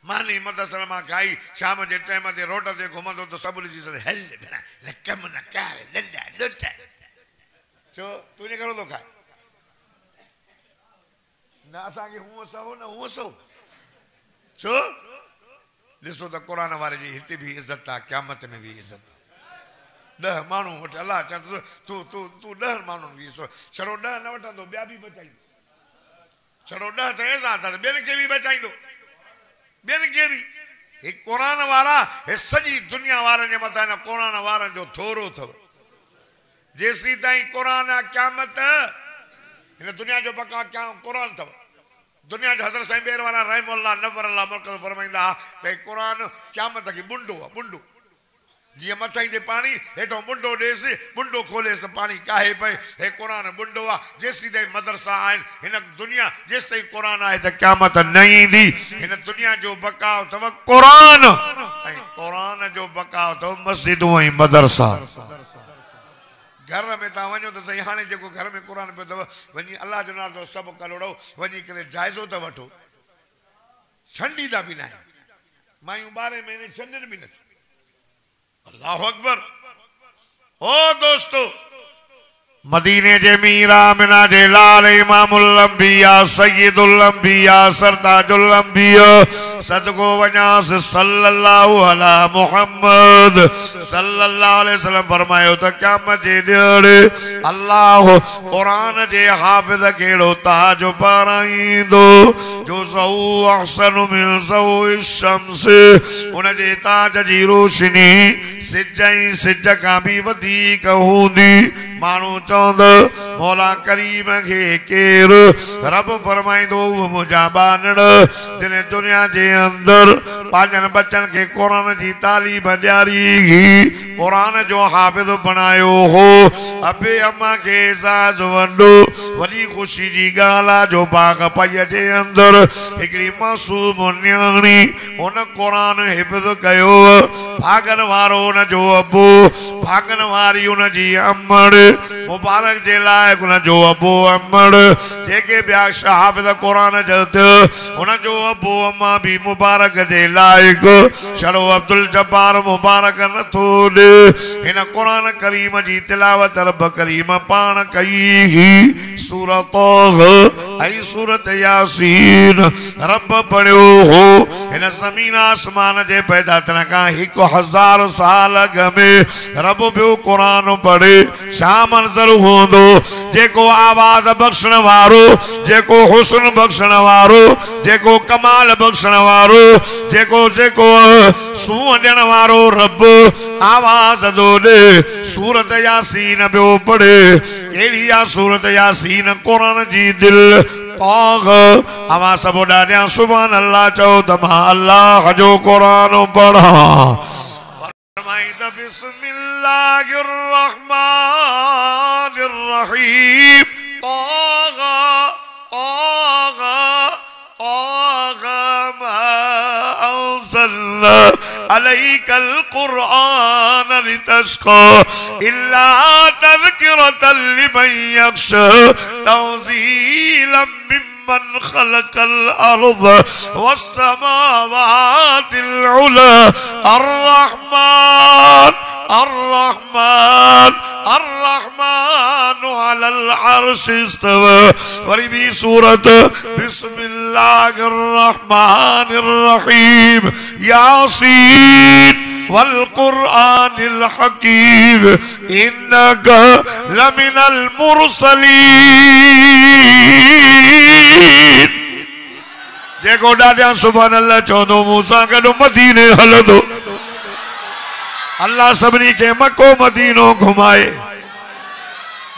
S1: मानी मदरसे मां खाई शाम जे टाइम ते रोड ते घुमंदो त सभु ॾिसी हल न कमु न कर नंढा ॾुठ छो तुंहिंजे घणो थो खाए न असांखे हूअं सहो न हूअं सहो छो ॾिसो त क़ुरान वारे जी हिते बि इज़त आहे क़यामत में बि इज़त आहे 10 माण्हू वटि अलाह चवंदुसि तूं 10 माण्हुनि खे छड़ो 10 न वठंदो ॿिया बि बचाईंदो छड़ो 10 त ऐसा त ॿियनि खे बि बचाईंदो ॿियनि खे बि हे क़ुरान वारा हे सॼी दुनिया वारनि जे मथां हिन क़ुरान वारनि जो थोरो अथव जेसीं ताईं क़ुरान आहे क़यामत हिन दुनिया जो बका क़ुरान अथव दुनिया जो हज़रत साईं ॿेर वारा रहमहुल्लाह नव्वरल्लाह मरकज़ फरमाईंदा त हे क़ुरान क़यामत खे बुंडो आहे बुंडो जीअं मथां ईंदे पाणी हेठो मुंडो ॾेसि मुंडो खोलेसि त पाणी काहे पए हे क़ुरान बुंडो आहे जेसीं ताईं मदरसा आहिनि हिन दुनिया जेसि ताईं क़ुरान आहे त क़यामत न ईंदी हिन दुनिया जो बकाउ अथव क़ुरान ऐं क़ुरान जो बकाउ अथव मस्जिदूं ऐं मदरसा घर में तव्हां वञो त सही हाणे जेको घर में क़ुरान पियो अथव वञी अलाह जो नालो सभु करोड़ो वञी करे जाइज़ो त वठो छंडीदा बि न आहिनि मायूं 12 महीने छंडनि बि नथियूं अल्लाह अकबर ओ दोस्तों मदीने जे मीरा मिना जे लाल इमामुल अंबिया सय्यदुल अंबिया सरताजुल अंबिया सदको वञास सल्लल्लाहु अला मुहम्मद सल्लल्लाहु अलैहि वसल्लम फरमायो त क़यामत जे ॾींहुं अल्लाह क़ुरान जे हाफ़िज़ केड़ो ताज पाराईंदो जो ज़ौ अहसन मिन ज़ौइ शम्स उन जे ताज जी रोशनी सिज ऐं सिज खां बि वधीक हूंदी माण्हू चवंदो मौला करीम खे केर रब फरमाईंदो मुंहिंजा बानड़ जिन दुनिया जे अंदर पंहिंजनि बचनि खे क़ुरान जी तालीम ॾियारी क़ुरान जो हाफ़िज़ बणायो हो अबे अम्मा खे एज़ाज़ वॾो वॾी ख़ुशी जी ॻाल्हि आहे जो बाग़ पईअ जे अंदर हिकिड़ी मासूम न्याणी हुन क़ुरान हिफ़्ज़ कयो भागन वारो हुन जो अबो भागन वारी हुन जी अम्मड़ मुबारक जे लाइ उन जो अबो अम्मड़ जेके ॿिया हाफ़िज़ क़ुरान जो उन जो अबो अम्मा बि मुबारक जे लाइक़ छड़ो अब्दुल जब्बार मुबारक नथो ॾे हिन क़ुरान करीम जी तिलावत रब करीम पाण कई सूरत ऐं सूरत यासीन रब पढ़ियो हो हिन ज़मीन आसमान जे पैदा थियण खां 1000 साल अॻ में रब ॿियो क़ुरान पढ़े छा मंज़र होंदो जेको आवाज़ बख्शण वारो जेको हुस्न बख्शण वारो जेको कमाल बख्शण वारो जेको जेको सूह ॾियण वारो रब आवाज़ दो ॾे सूरत यासीन ॿियो पढ़े कहिड़ी आहे सूरत यासीन क़ुरान जी दिल ताग़ अवां सभु ॾाढा सुभान अल्लाह चओ त मां अल्लाह जो क़ुरान पढ़ा बिस्मिल्लाहिर्रहमानिर्रहीम ताग़ा ताग़ा ताग़ा मा अंज़लना अलैकल क़ुरआन लितश्क़ा इल्ला तज़किरतल लिमन यख्शा तंज़ीलन मिम्मन खलक़ल अर्ज़ वस्समावातिल उला अर्रहमान अर्रहमान अर्रहमान अलल अर्श इस्तवा वरी भी सूरत बिस्मिल्लाहिर्रहमानिर्रहीम यासीन वल क़ुरआनिल हकीम इन्नका लमिनल मुरसलीन जेको ॾाढा सुभान अल्लाह चवंदो मूंसां गॾु मदीने हलंदो अल्लाह सभिनी खे मको मदीनो घुमाए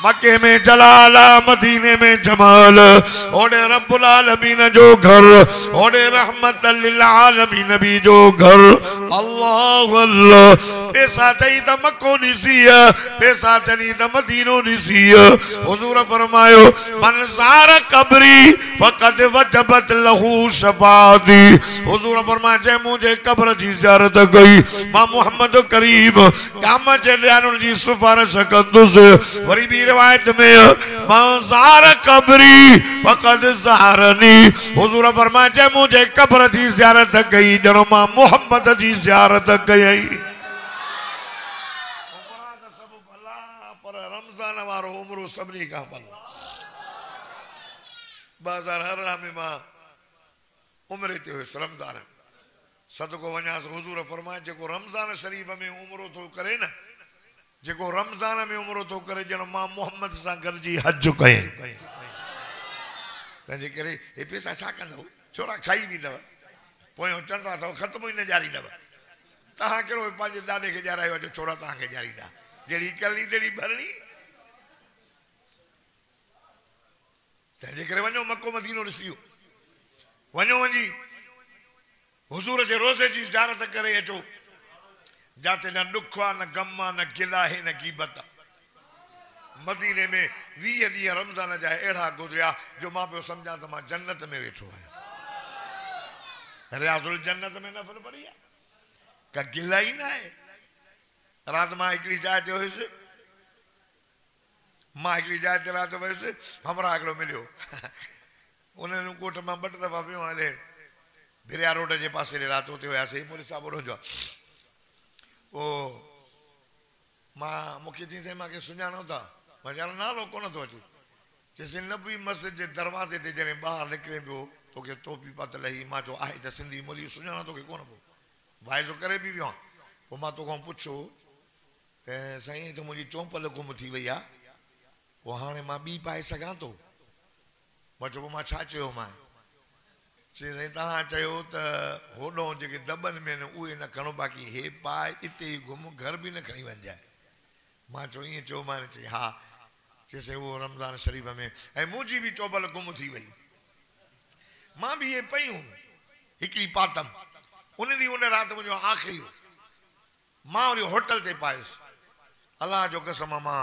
S1: मक्के में जलाल मदीने में जमाल ओडे रब्बुल आलमीन जो घर ओडे रहमतल लिल आलमीन भी जो घर अल्लाह अल्लाह पैसा चई त मक्को ॾिसी पैसा चई त मदीनो ॾिसी हुजूर फरमायो मन ज़ार कब्री फ़क़द वजबत लहू शफ़ाअती हुजूर फरमाया जे मुझे कब्र जी ज़ियारत कई मां मोहम्मद करीम काम जे ॾियारण जी सिफारिश कंदुसि वरी भी रिवायत में मंज़ार कब्री फ़क़द ज़ारनी हुजूर फरमाया जे मुझे कब्र जी ज़ियारत कई ॼणो मां मोहम्मद जी ज़ियारत कई पर रमज़ान वारो उम्र सभिनी खां भलो 2018 में मां उम्रे ते हुयुसि रमज़ान में सदको वञास हुजूर फरमाए जेको रमज़ान शरीफ में उमरो तो करे न जेको रमज़ान में उमरो तो करे ॼण मां मोहम्मद सां गॾिजी हज कये तंहिंजे करे हे पैसा छा कंदव छोरा खाई ॾींदव पोयों चंडा अथव ख़त्म ई न ॼारींदव तव्हां कहिड़ो पंहिंजे ॾाॾे खे ॼारायो आहे जो छोरा तव्हांखे ॼारींदा जहिड़ी करणी तहिड़ी भरणी तंहिंजे करे वञो मको मदीनो ॾिसियो वञो वञी हुजूर जे रोज़े जी ज़ियारत करे अचो जाते न ॾुख आहे न गम आहे न गिल आहे न गीबत आहे मदीने में 20 ॾींहं रमज़ान जा अहिड़ा गुज़रिया जो मां पियो सम्झां त मां जन्नत में वेठो आहियां रियाज़ुल जन्नत में नफ़ल पढ़ी आहे का गिल ई न आहे राति मां हिकिड़ी जाइ ते हुयुसि राति वियुसि हमरा हिकिड़ो मिलियो उन्हनि कोट मां 2 दफ़ा पियो हले भिरिया रोड जे पासे राति हुते हुयासीं मोदी साहब जो ओ मां मूंखे चई साईं मूंखे सुञाणो था मां यार नालो कोन थो अचे चइसि नबी मस्जिद जे दरवाज़े ते जॾहिं ॿाहिरि निकिरे पियो तोखे टोपी पातल ही मां चयो आहे त सिंधी मोली सुञाणो तोखे कोन पियो भाई जो करे बि वियो आहे पोइ मां तोखां पुछो त साईं त मुंहिंजी चोंपल गुम थी वई आहे पोइ हाणे मां ॿी पाए सघां थो मां चयो पोइ मां छा चयो मां चई साईं तव्हां चयो त होॾो जेके दॿनि में न उहे न खणो बाक़ी हे पाए हिते ई घुम घर बि न खणी वञजाए मां चयो ईअं चयो मां चई हा चई साईं उहो रमज़ान शरीफ़ में ऐं मुंहिंजी बि चोबल गुम थी वई मां बि इहे पयूं हिकिड़ी पातम उन ॾींहुं उन राति मुंहिंजो आख़िरी हो मां वरी होटल ते पायुसि अलाह जो कसम मां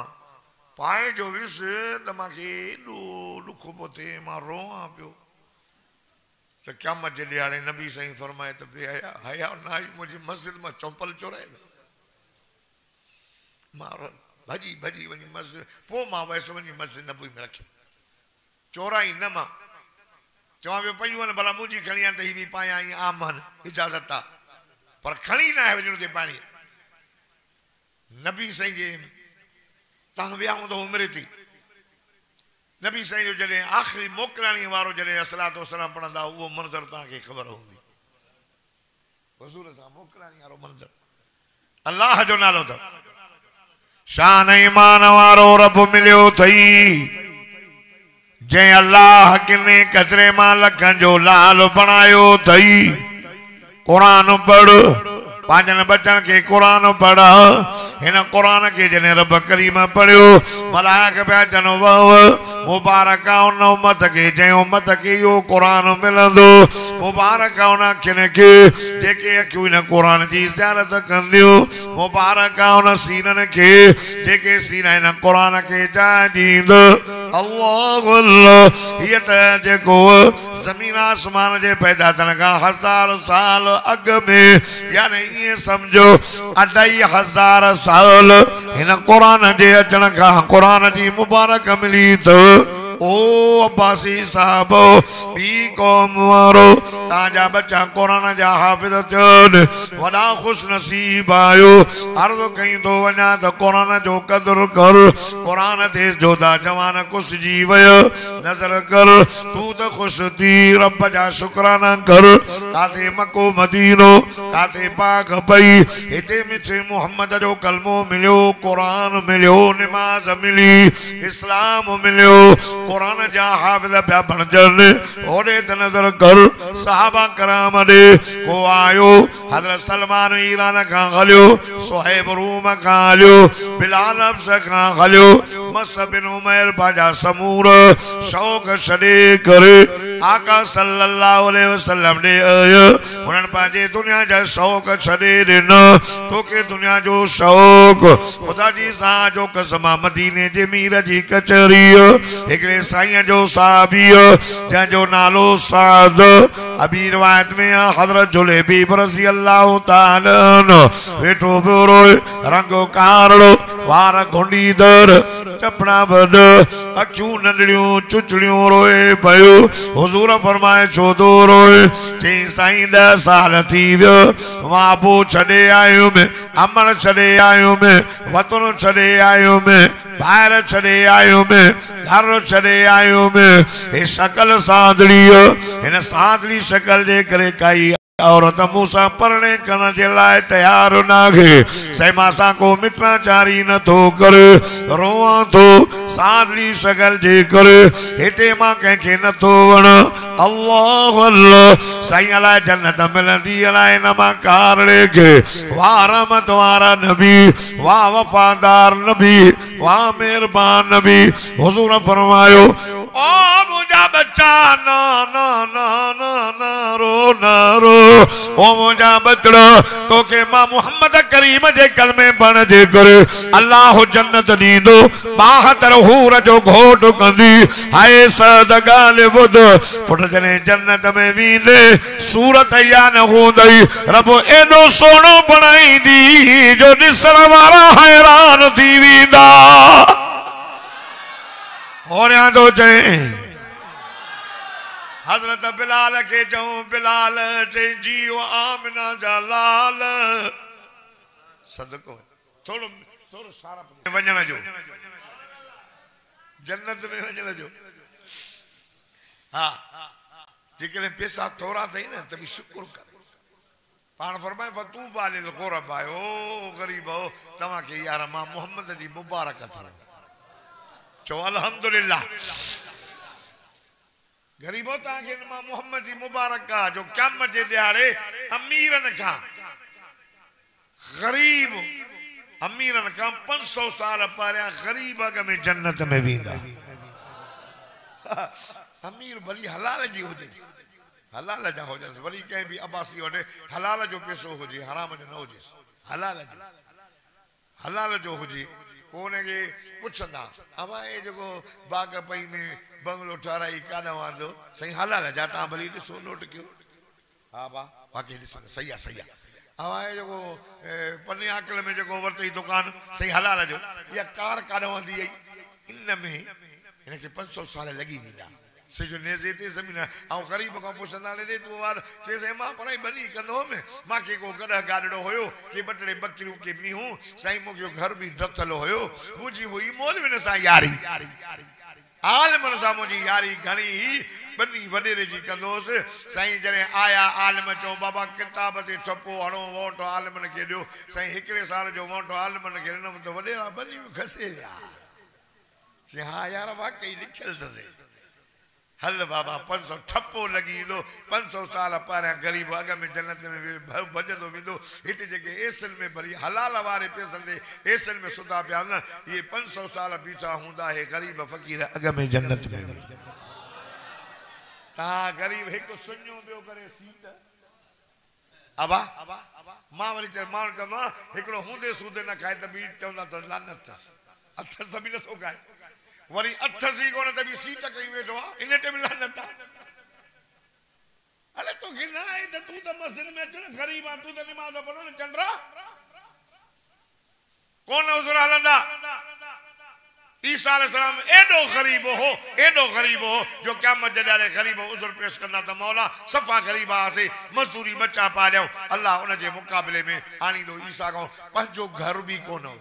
S1: पाए जो वियुसि त मूंखे एॾो ॾुख पियो थिए मां रोआं पियो त क़यामत जे ॾियारे नबी साईं फरमाए त हया न आई मुंहिंजी मस्जिद मां चंपल चोराए मां भॼी वञी मस्जिद पोइ मां वयसि वञी मस्जिद नबी में रखियो चोराई न मां चवां पियो पयूं आहिनि भला मुंहिंजी खणी आहिनि त हीअ बि पायां ईअं आम आहिनि इजाज़त आहे पर खणी न आहे वञणो ते पाणी नबी साईं जे तव्हां विया हूंदो उमिरि ते नबी साईं जो जॾहिं आख़िरी मोकिलाणी वारो जॾहिं असलातो वसलाम पढ़ंदा उहो मंज़र तव्हांखे ख़बर हूंदी हुज़ूर सां मोकिलाणी वारो मंज़र अलाह जो नालो अथव शान ईमान वारो रब मिलियो अथई जंहिं अलाह किने कचरे मां लखनि जो लाल बणायो अथई क़ुरान पढ़ पंहिंजनि बचनि खे क़ुरान पढ़ हिन क़ुरान खे जॾहिं रब करीम पढ़ियो मलाइक पिया चवनि वह मुबारक आहे उन उम्मत खे जंहिं उम्मत खे इहो क़ुरान मिलंदो मुबारक आहे उन अखियुनि खे जेके अखियूं हिन क़ुरान जी ज़ियारत कंदियूं मुबारक आहे उन सीननि खे जेके सीना हिन क़ुरान खे जाइ ॾींदो अल्लाह हीअ त जेको ज़मीन आसमान जे पैदा थियण खां 1000 साल अॻ में यानी ईअं सम्झो 2500 साल हिन क़ुरान जे अचण खां क़ुरान जी मुबारक मिली त ओ अब्बासी साहब बी कौम वारो ताजा बच्चा कुरान जा हाफिज़ थियनि वॾा खुश नसीब आयो अर्ज़ कई तो वञा त कुरान जो कदर कर कुरान ते जोदा जवान कुसजी वय नज़र कर तू त खुश थी रब जा शुक्राना कर काथे मको मदीनो काथे पाक पई हिते मिठे मोहम्मद जो कलमो मिलियो कुरान मिलियो नमाज मिली इस्लाम मिलियो कुरान जा हाफिज़ पिया बणजनि ओॾे त नज़र कर सहाबा कराम ॾे को आयो हज़रत सलमान ईरान खां हलियो सुहैब रूम खां हलियो बिलाल अब्स खां हलियो मुसअब बिन उमैर पंहिंजा समूर शौक़ छॾे करे आका सल्लल्लाहु अलैहि वसल्लम ॾे आयो उन्हनि पंहिंजे दुनिया जा शौक़ छॾे ॾिना तोखे दुनिया जो शौक़ ख़ुदा जी सां जो कसम मदीने जे मीर जी कचहरी हिकिड़े साईं जो साहबी जंहिंजो नालो साद अबी रिवायत में हज़रत जुलेबी रज़ी अल्लाह ताला वेठो पियो रोए रंग कारो वार घुंडीदर चपड़ा बद अखियूं नंढड़ियूं चुचड़ियूं रोए पियो हुज़ूर फरमाए छो थो रोए चई साईं 10 साल थी वियो मां पोइ छॾे आयुमि अमन छॾे आयो में, वतन छॾे आयो में, ॿाहिरि छॾे आयो में, घर छॾे आयो में। हे शकल सादड़ी, हिन सादड़ी शकल जे करे काई औरत मूंसां परणे करण जे लाइ तयार नाहे। सही मां को मिटना चारी न थो करे, रोवां थो सादड़ी शकल जे करे, हिते मां कंहिंखे नथो वण। अल्लाह अल्लाह, साईं अलाए जन्नत मिलंदी अलाए न मां कारणे खे। वाह रहमत वारा नबी, वाह वफादार नबी, वाह मेहरबान नबी। हुजूर फरमायो ओ मुंहिंजा बच्चा ना ना ना ना ना रो ना रो, ओ मुंहिंजा बचड़ा तोखे मां मोहम्मद करीम जे कलमे बण जे करे अल्लाह जन्नत ॾींदो, 72 हूर जो घोट कंदी। हाय सद ॻाल्हि ॿुध, पुट जॾहिं जन्नत में वेंदे सूरत या न हूंदई, रब एॾो सोनो बणाईंदी जो ॾिसण वारा हैरान थी वेंदा। होरियां थो चए हजरत बिलाल के चऊं, बिलाल चई जियो आमिना जा लाल। सदको थोड़ो थोड़ो सारा वञण जो, जन्नत में वञण जो। हाँ जेकॾहिं पैसा थोड़ा अथई न त बि शुक्र कर। पाण फरमाए फतूबा लिल गुरबा, ओ गरीब हो तव्हांखे यार मां मोहम्मद जी मुबारक अथव। चो अल्हम्दुलिल्लाह। गरीबो तव्हांखे मां मोहम्मद जी मुबारक आहे जो क़यामत जे ॾियारे अमीरन खां गरीब, अमीरन खां 500 साल पहिरियां गरीब अॻ में जन्नत में वेंदा। अमीर भली हलाल जी हुजे, हलाल जा हुजनि, वरी कंहिं बि अब्बासी वटि हलाल जो पैसो हुजे, हराम जो न हुजे, हलाल जो हुजे। उनखे पुछंदा अबा ये जेको बाग पई में बंगलो ठाराई काॾा वांदो, साईं हलाल जा, तव्हां भली ॾिसो नोट कयो। हा बा बाक़ी ॾिसो सही आहे सही आहे। अबा ये जेको पने आकल में जेको वरितई दुकान, साईं हलाल जो। इहा कार काॾा वांदी आई, इन में हिनखे 500 साल लॻी वेंदा। सिजो नेज़े ते ज़मीन ऐं ग़रीब खां पुछंदा रे तूं वार चइसि मां पढ़ाई बनी कंदो हुअमि, मूंखे को गॾ गाॾड़ो हुयो के ॿ टे बकरियूं के मीहूं, साईं मुंहिंजो घर बि ड्रथल हुयो, मुंहिंजी हुई मौलविन सां यारी, आलिमन सां मुंहिंजी यारी घणी ही बनी वॾेरे जी कंदोसि। साईं जॾहिं आया आलिम चऊं बाबा किताब ते छपो हणो, वोट आलिमन खे ॾियो। साईं हिकिड़े साल जो वोट आलिमन खे ॾिनमि त वॾेरा बनियूं खसे विया। चई हा यार वाकई लिखियल अथसि। हल बाबा 500 ठपो लगी दो, 500 साल पहिरियां गरीब अॻ में जन्नत में भॼंदो वेंदो। हिते जेके एसन में भरी हलाल वारे पैसनि ते एसन में सुधा पिया न, इहे 500 साल बीठा हूंदा। हे गरीब फ़कीर अॻ में जन्नत में वेंदा। तव्हां गरीब हिकु सुञो ॿियो करे सीट अबा मां वरी माण्हू चवंदो आहे हिकिड़ो हूंदे सूदे न खाए त बि चवंदा त लानत अथसि, अथसि त बि नथो खाए, वरी अथसि कोन त बि सीट कई वेठो आहे, इन ते बि लानत आहे। अरे तोखे न आहे त तूं त मस्जिद में अचु न, गरीब आहे, तूं त निमाज़ पढ़ो न चंडरा, कोन हुज़ूर हलंदा। ईसा अलैहिस्सलाम एॾो गरीब हो, एॾो गरीब हो जो क़यामत जे ॾींहुं गरीब उज़ुर पेश कंदा त मौला सफ़ा गरीब आसीं, मज़दूरी बच्चा पालियो। अल्लाह उन जे मुक़ाबले में आणींदो ईसा खां पंहिंजो घर बि कोन हो।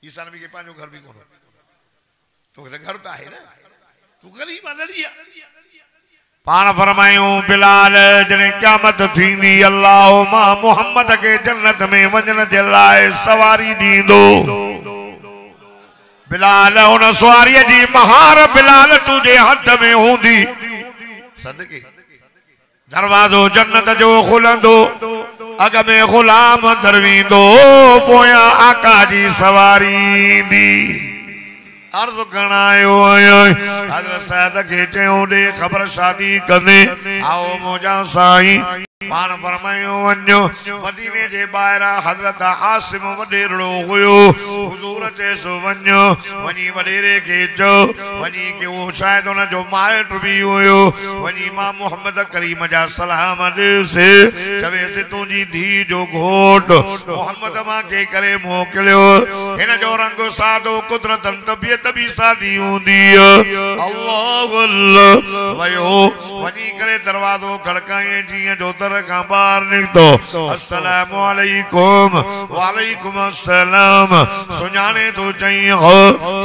S1: ईसा नबी खे पंहिंजो घर बि कोन हो। तोखे त घर त आहे न, तूं गरीब आहे लड़ी आहे। पाण फरमायूं बिलाल जॾहिं क़यामत थींदी अल्लाह मां मोहम्मद खे जन्नत में वञण जे लाइ सवारी ॾींदो। बिलाल उन सवारीअ जी महार बिलाल तुंहिंजे हथ में हूंदी। सदके दरवाज़ो जन्नत जो खुलंदो, अॻ में ग़ुलाम अंदर वेंदो, पोयां आका जी सवारी ईंदी। अर्ज़ कणायो हज़रत सैद खे चयूं ॾे ख़बर शादी कंदे, आओ मुंहिंजा साईं। पाण फरमायो वञो मदीने जे ॿाहिरां हज़रत आसिम वॾेरो हुयो। हुज़ूर चयसि वञो, वञी वॾेरे खे चओ वञी के उहो शायदि हुन जो माइट बि हुयो, वञी मां मोहम्मद करीम जा सलाम ॾेसि, चवेसि तुंहिंजी धीउ जो घोट मोहम्मद मूंखे करे मोकिलियो। हिन जो रंग सादो कुदरतन तबियत बि सादी हूंदी। अल्लाह अल्लाह वयो वनी करे दरवाजो खड़काए जिया जो दर का बाहर निकतो अस्सलामु अलैकुम वालेकुम अस्सलाम सुञाणे तो चई हो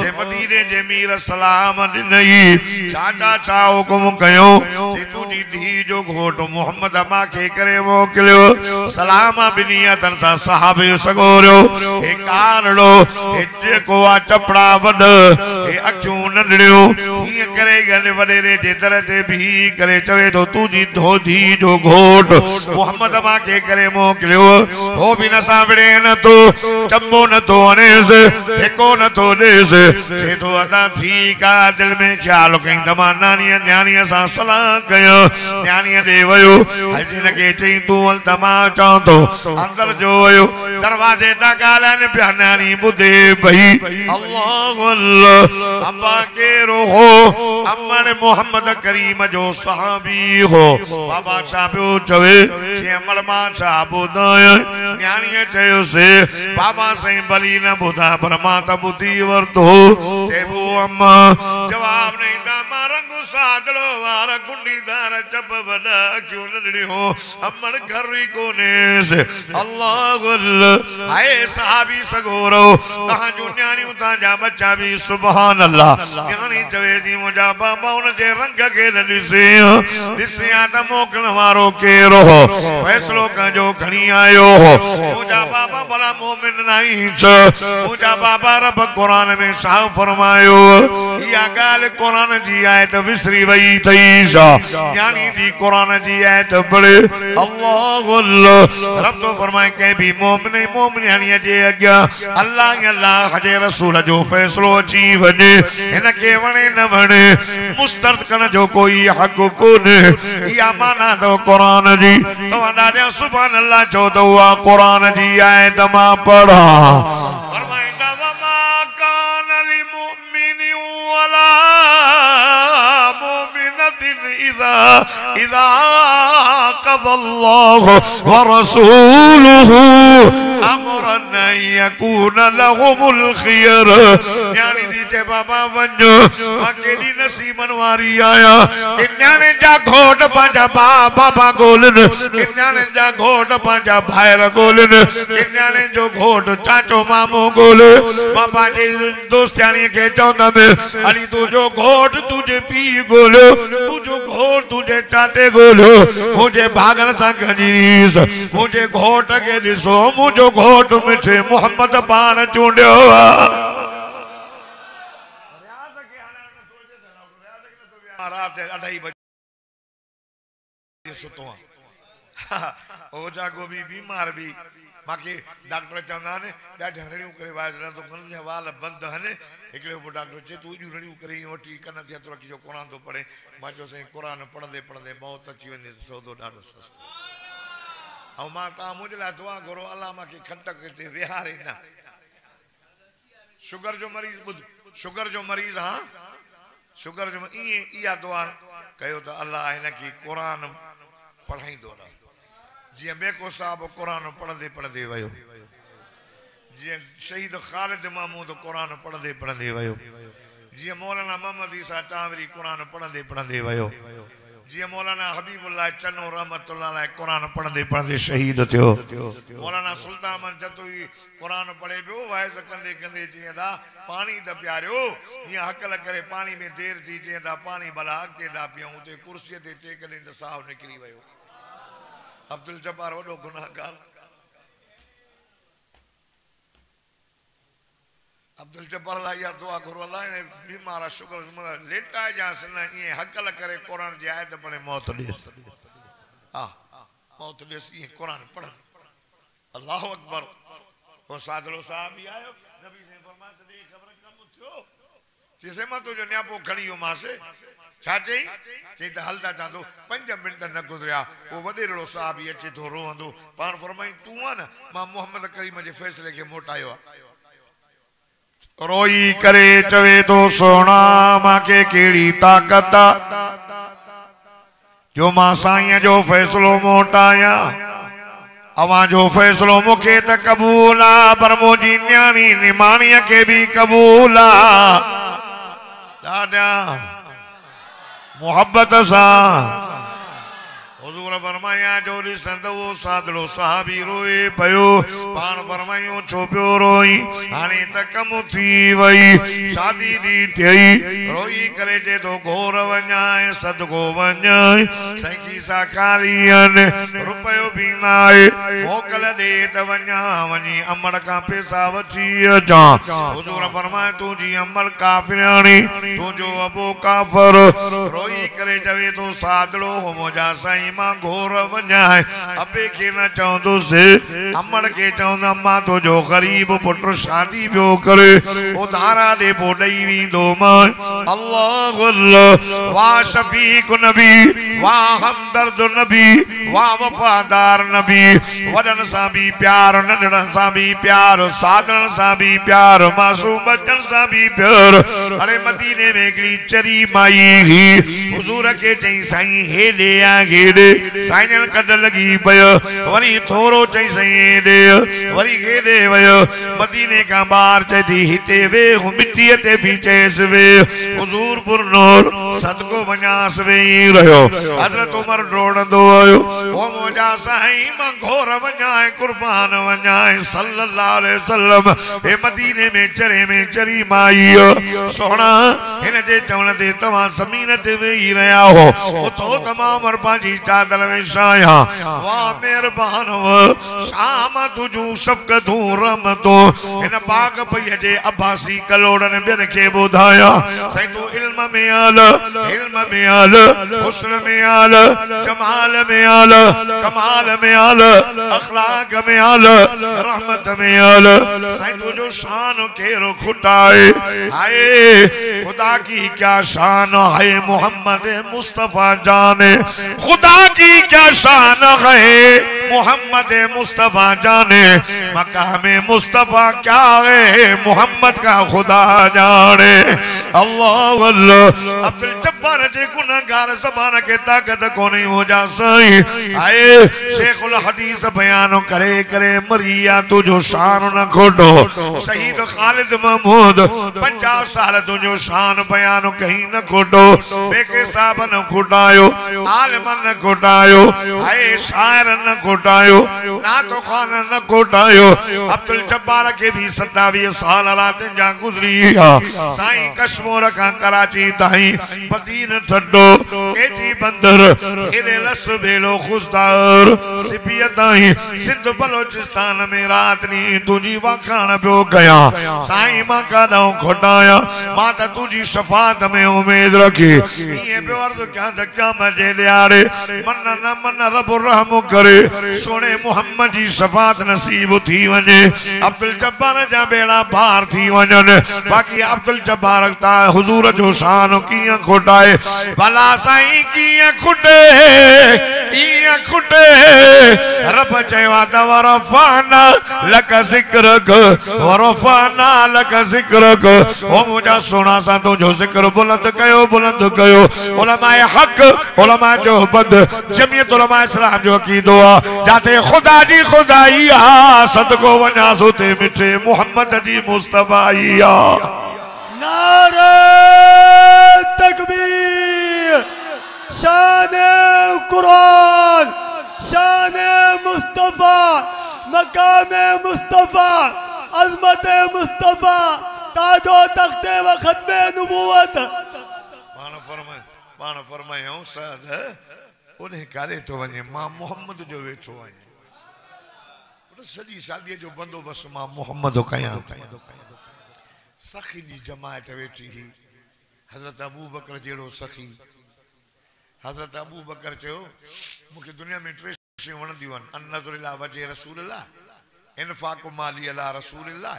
S1: जे मदीने जे मीर सलाम नहीं चाचा चा हुकुम कयो जे तुजी धी जो घोट मोहम्मद अमा के करे मोकिलियो सलाम बिनियतन सा साहबे सगोरियो ए कारणो ए जेको आ चपड़ा वड ए अखियूं नंढड़ियो ही करे गन वडेरे जे दर ते भी करे चवे तो तुजी धोधी जो घोट मोहम्मद अमा के करे मोकिलियो हो भी न सावड़े न तो चंबो न तो अनेस ठेको न तो देस जे तो अदा थी का दिल में ख्याल कई तमा नानी न्यानी सा सलाह कयो न्यानी दे वयो हजिन के चई तू अल तमा चां तो अंदर जो वयो दरवाजे ता गालन प्या न्यानी बुदे भई अल्लाह अल्लाह अम्मा के रोहो अमन मोहम्मद करीम जो सहाबी हो बाबा छापियो चवे जे अमल मा छा बुधाय न्यानी चयो से बाबा सही भली न बुधा पर मां त बुधी वरतो जे वो अम्मा जवाब नहीं दा मारंगु सादलो वार गुंडीदार चप वडा क्यों नडड़ी हो अमन घर ही कोने से अल्लाह अल्लाह आए सहाबी सगोरो तहां जो न्याणी ता जा बच्चा भी सुभान अल्लाह न्याणी चवे जी मुजा बाबा उन जे रंग के ॾिसे ॾिसिया त मोकल वारो केरो फैसलो कजो खणी आयो मुजा बाबा भला मोमिन नहीं छ मुजा बाबा रब कुरान में छा फरमायो या गाल कुरान जी आयत विसरी वई थई सा यानी दी कुरान जी आयत बड़े अल्लाह अल्लाह रब तो फरमाए के भी मोमिन मोमिनिया जे अग्या अल्लाह अल्लाह जे रसूल जो फैसलो अची वने इन के वणे न वणे मुस्तरद कन जो कोई हक कोने या माना तो कुरान जी तो अदा सुभान अल्लाह जो तो कुरान जी आयत मा पढ़ा फरमाइंदा वमा कान लिल मुमिन वला मुमिनतिन इज़ा क़ज़ल्लाहु व रसूलुहु अमरन यकून लहुमुल खियर यानी दीजे बाबा वञो केडी नसीबन वारी आया इन्याने जा घोट पंजा बाबा गोलन इन्याने जा घोट पंजा भायर गोलन इन्याने जो घोट चाचो मामो गोल बाबा जी दोस्तानी के चौंदा में अली तू जो घोट तुझे पी गोलो तू जो घोट तुझे चाटे गोलो मुझे भागन सा गजीस मुझे घोट के दिसो मुझो घोट मिठे मोहम्मद पान चूंडियो रात 2:30 बजे सुतो ओ जागो भी बीमार भी माके डॉक्टर चंदा ने ॾाढा रड़ियूं करे वाजरा तो गन जा वाल बंद हने एकले वो डॉक्टर चे तू जू रड़ियूं करे ओटी कन थिया तो की जो कुरान तो पढ़े मा जो से कुरान पढ़दे पढ़दे मौत अची वने सौदो ॾाढो सस्तो औ मा ता मुझे ला दुआ करो अल्लाह माके खटक ते विहारे ना शुगर जो मरीज बुध शुगर जो मरीज हां शुगर जो इया दुआ कयो तो अल्लाह इन की कुरान पढ़ाईंदो रह जी बेको साहब कुरान पढ़दे पढ़दे वयो जी शहीद खालिद महमूद कुरान पढ़दे पढ़दे वयो जी मौलाना मोहम्मद ईसा टावरी कुरान पढ़दे पढ़दे वयो जी मौलाना हबीबुल्लाह चन्नो रहमतुल्लाह अलैह कुरान पढ़दे पढ़दे शहीद थियो मौलाना सुल्तान मन जतोई कुरान पढ़े बियो वाइज कंदे कंदे चेंदा पानी द प्यारियो ये हकल करे पानी में देर थी चेंदा पानी भला अगे दा पियो उते कुर्सी ते टेकने त साहब निकली वयो अब्दुल जब्बार वडो गुनाहगार अब्दुल जब्बार ला या दुआ करो अल्लाह ने बीमार शुगर लेटा जा सना ये हकल करे कुरान जी आयत पढ़े मौत देस हां मौत देस ये कुरान पढ़ अल्लाह अकबर वो सादलो साहब भी आयो नबी से फरमाया दे खबर कम थियो जिसे मा तो जो न्यापो खणियो मासे छाचे चई त हलदा चांदो 5 मिनट न गुजरिया वो वडेरो साहब ही अचे तो रोंदो पान फरमाई तू न मां मोहम्मद करीम जे फैसले के मोटायो रोई करे चवे तो सोना मां के केड़ी ताकत जो मां साईं जो फैसलो मोटाया अवा जो फैसलो मुके त कबूला पर मोजी न्याणी निमाणी के भी कबूला दादा मोहब्बत सा हुजूर फरमाया जो ॾिसंद वो सादड़ो सहाबी रोए पयो पाण फरमायो छो पियो रोई हाणे त कम थी वई शादी दी थई रोई करे जे तो घोर वञाए सदको वञाए साईं खीसा खाली आहिनि रुपयो भी नाहे मोकल दे त वञा वञी अमड़ का पैसा वठी अचां हुजूर फरमाए तुंहिंजी अमल काफिराणी तुंहिंजो अबो काफर रोई करे चवे तो सादड़ो हो मुंहिंजा साईं मां घोर वञाए अबे के न चवंदुसि अमड़ के चवंदा मां तुंहिंजो गरीब पुट शादी पियो करे उधारा दे पो ॾेई वेंदो मां अल्लाह अल्लाह वाह शफीक नबी वाह हमदर्द नबी वाह वफादार नबी वॾनि सां बि प्यार नंढड़नि सां बि प्यार सादड़नि सां बि प्यार मासूम बचनि सां बि प्यार अरे मदीने में हिकिड़ी चरी माई हुजूर के चई साईं हेॾे आ हेॾे साईं कढ लगी पयो वरी थोरो चई साईं हेॾे वरी हेॾे वयो मदीने का ॿार चए थी हिते वे मिट्टीअ ते भी चएसि वे हुजूर पुरनूर सदको वञासि वेही रहियो हज़रत उमर डोड़ंदो आयो ओ मुंहिंजा साईं मां घोर वञाए कुर्बान वञाए सल्लल्लाहु अलैहि वसल्लम हे मदीने में चरी माई सोहणा हिन जे चवण ते तव्हां ज़मीन ते वेही रहिया हो उथो तमाम पंहिंजी चादर विछाया वाह मेहरबान शाम तुझू शफ़क़तूं रहमतूं हिन पाक पईअ जे अब्बासी कलोड़नि ॿियनि खे ॿुधाया साईं तूं इल्म में आल हुस्न में आल जमाल में आल कमाल में आल अखलाक में आल रहमत में आल साईं तुझो शान केरो खुटाए हाय खुदा की क्या शान है मोहम्मद मुस्तफा जाने खुदा की क्या शान है मोहम्मद मुस्तफा जाने मकाम मुस्तफा क्या है मोहम्मद का खुदा जाने अल्लाह अल्लाह अब्दुल जब्बार जे गुनहगार ज़बान के ताकत कोनी हो जा साईं आए शेखुल हदीस बयान करे करे मरिया तुझो शान न खोटो शहीद खालिद महमूद 50 साल तुझो शान बयान कहीं न खोटो बेके साहब न खोटायो आलिम न खोटायो हाय शायर न खोटायो ना तो खान न खोटायो अब्दुल जब्बार के भी 27 साल रात जा गुजरी साईं कश्मीर का कराची ताईं मदीन छड्डो केटी बंदर हेले रस बेलो खुशदार सिपिया ताईं सिंध बलोचिस्तान में रात नी तुझी वाखान पियो गया साईं मां काॾों खोटाया मां त तुझी शफात में उम्मीद रखी ये पे अर्ज क्या धक्का मजे ॾियारे मन न मन रब रहम करे सोने मोहम्मद जी शफात नसीब थी वने अब्दुल जब्बार जा बेड़ा पार थी वञनि बाकी अब्दुल जब्बार ता हुजूर जो शान कियां खोटाए भला साईं कियां खुटे रब चयो त वरफाना लक ज़िक्रक वरफाना लक ज़िक्रक ओ मुंहिंजा सोना सा तुझो ज़िक्र बुलंद कयो उलमाए हक उलमा जो बद जमियत उलमा इस्लाम जो अकीदो आ जाते खुदा जी खुदाई आ सदको वञा सोते मिठे मोहम्मद जी मुस्तफाई आ
S2: नारे तकबीर शान कुरान शान मुस्तफा मकाम मुस्तफा अजमत मुस्तफा ताजो तख्ते व खत्मे नबूवत
S1: पाण फरमायो साद उन्हें करे तो वने मां मोहम्मद जो वेठो आहियां सॼी शादी जो बंदोबस्त मां मोहम्मद कयां सखी जी जमायत वेठी ही हजरत अबू बकर जेड़ो सखी हजरत अबू बकर चयो मुखे दुनिया में टे शयूं वणंदियूं आहिनि अन नज़र इला वजे रसूलल्लाह इनफाक माली अला रसूलल्लाह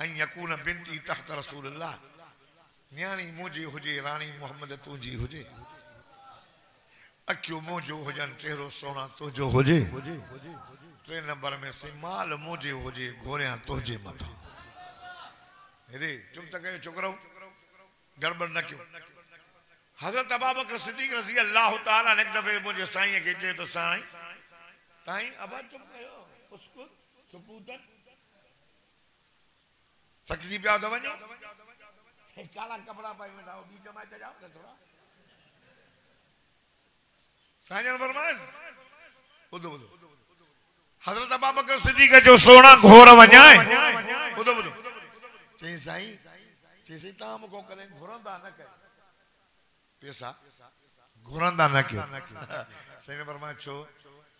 S1: ऐं यकून बिनती तहत रसूलल्लाह न्याणी मुंहिंजी हुजे राणी मोहम्मद तुंहिंजी हुजे अखियूं मुंहिंजो हुजनि चेहरो सोना तुंहिंजो हुजे 3 नंबर में से माल मुंहिंजे हुजे घोरियां तुंहिंजे मथां हेरे चुप त कयो छोकरो गड़बड़ न कयो हजरत अबू बकर सिद्दीक रज़ी अल्लाह ताला ने एक दफे मुझे साईं के चयो तो साईं ताईं अबा चुप कयो उसको सपूतन तकलीफ पिया तो वञो काला कपड़ा पाई वेठा बी जमाए ते जाओ थोड़ा साईं फरमाए ॿुधो ॿुधो हज़रत अबू बकर सिद्दीक़ जो सोना घोर वञाए ॿुधो ॿुधो चई साईं चई तव्हां मूंखां कॾहिं घुरंदा न कयो पैसा घुरंदा न कयो साईं फरमाए छो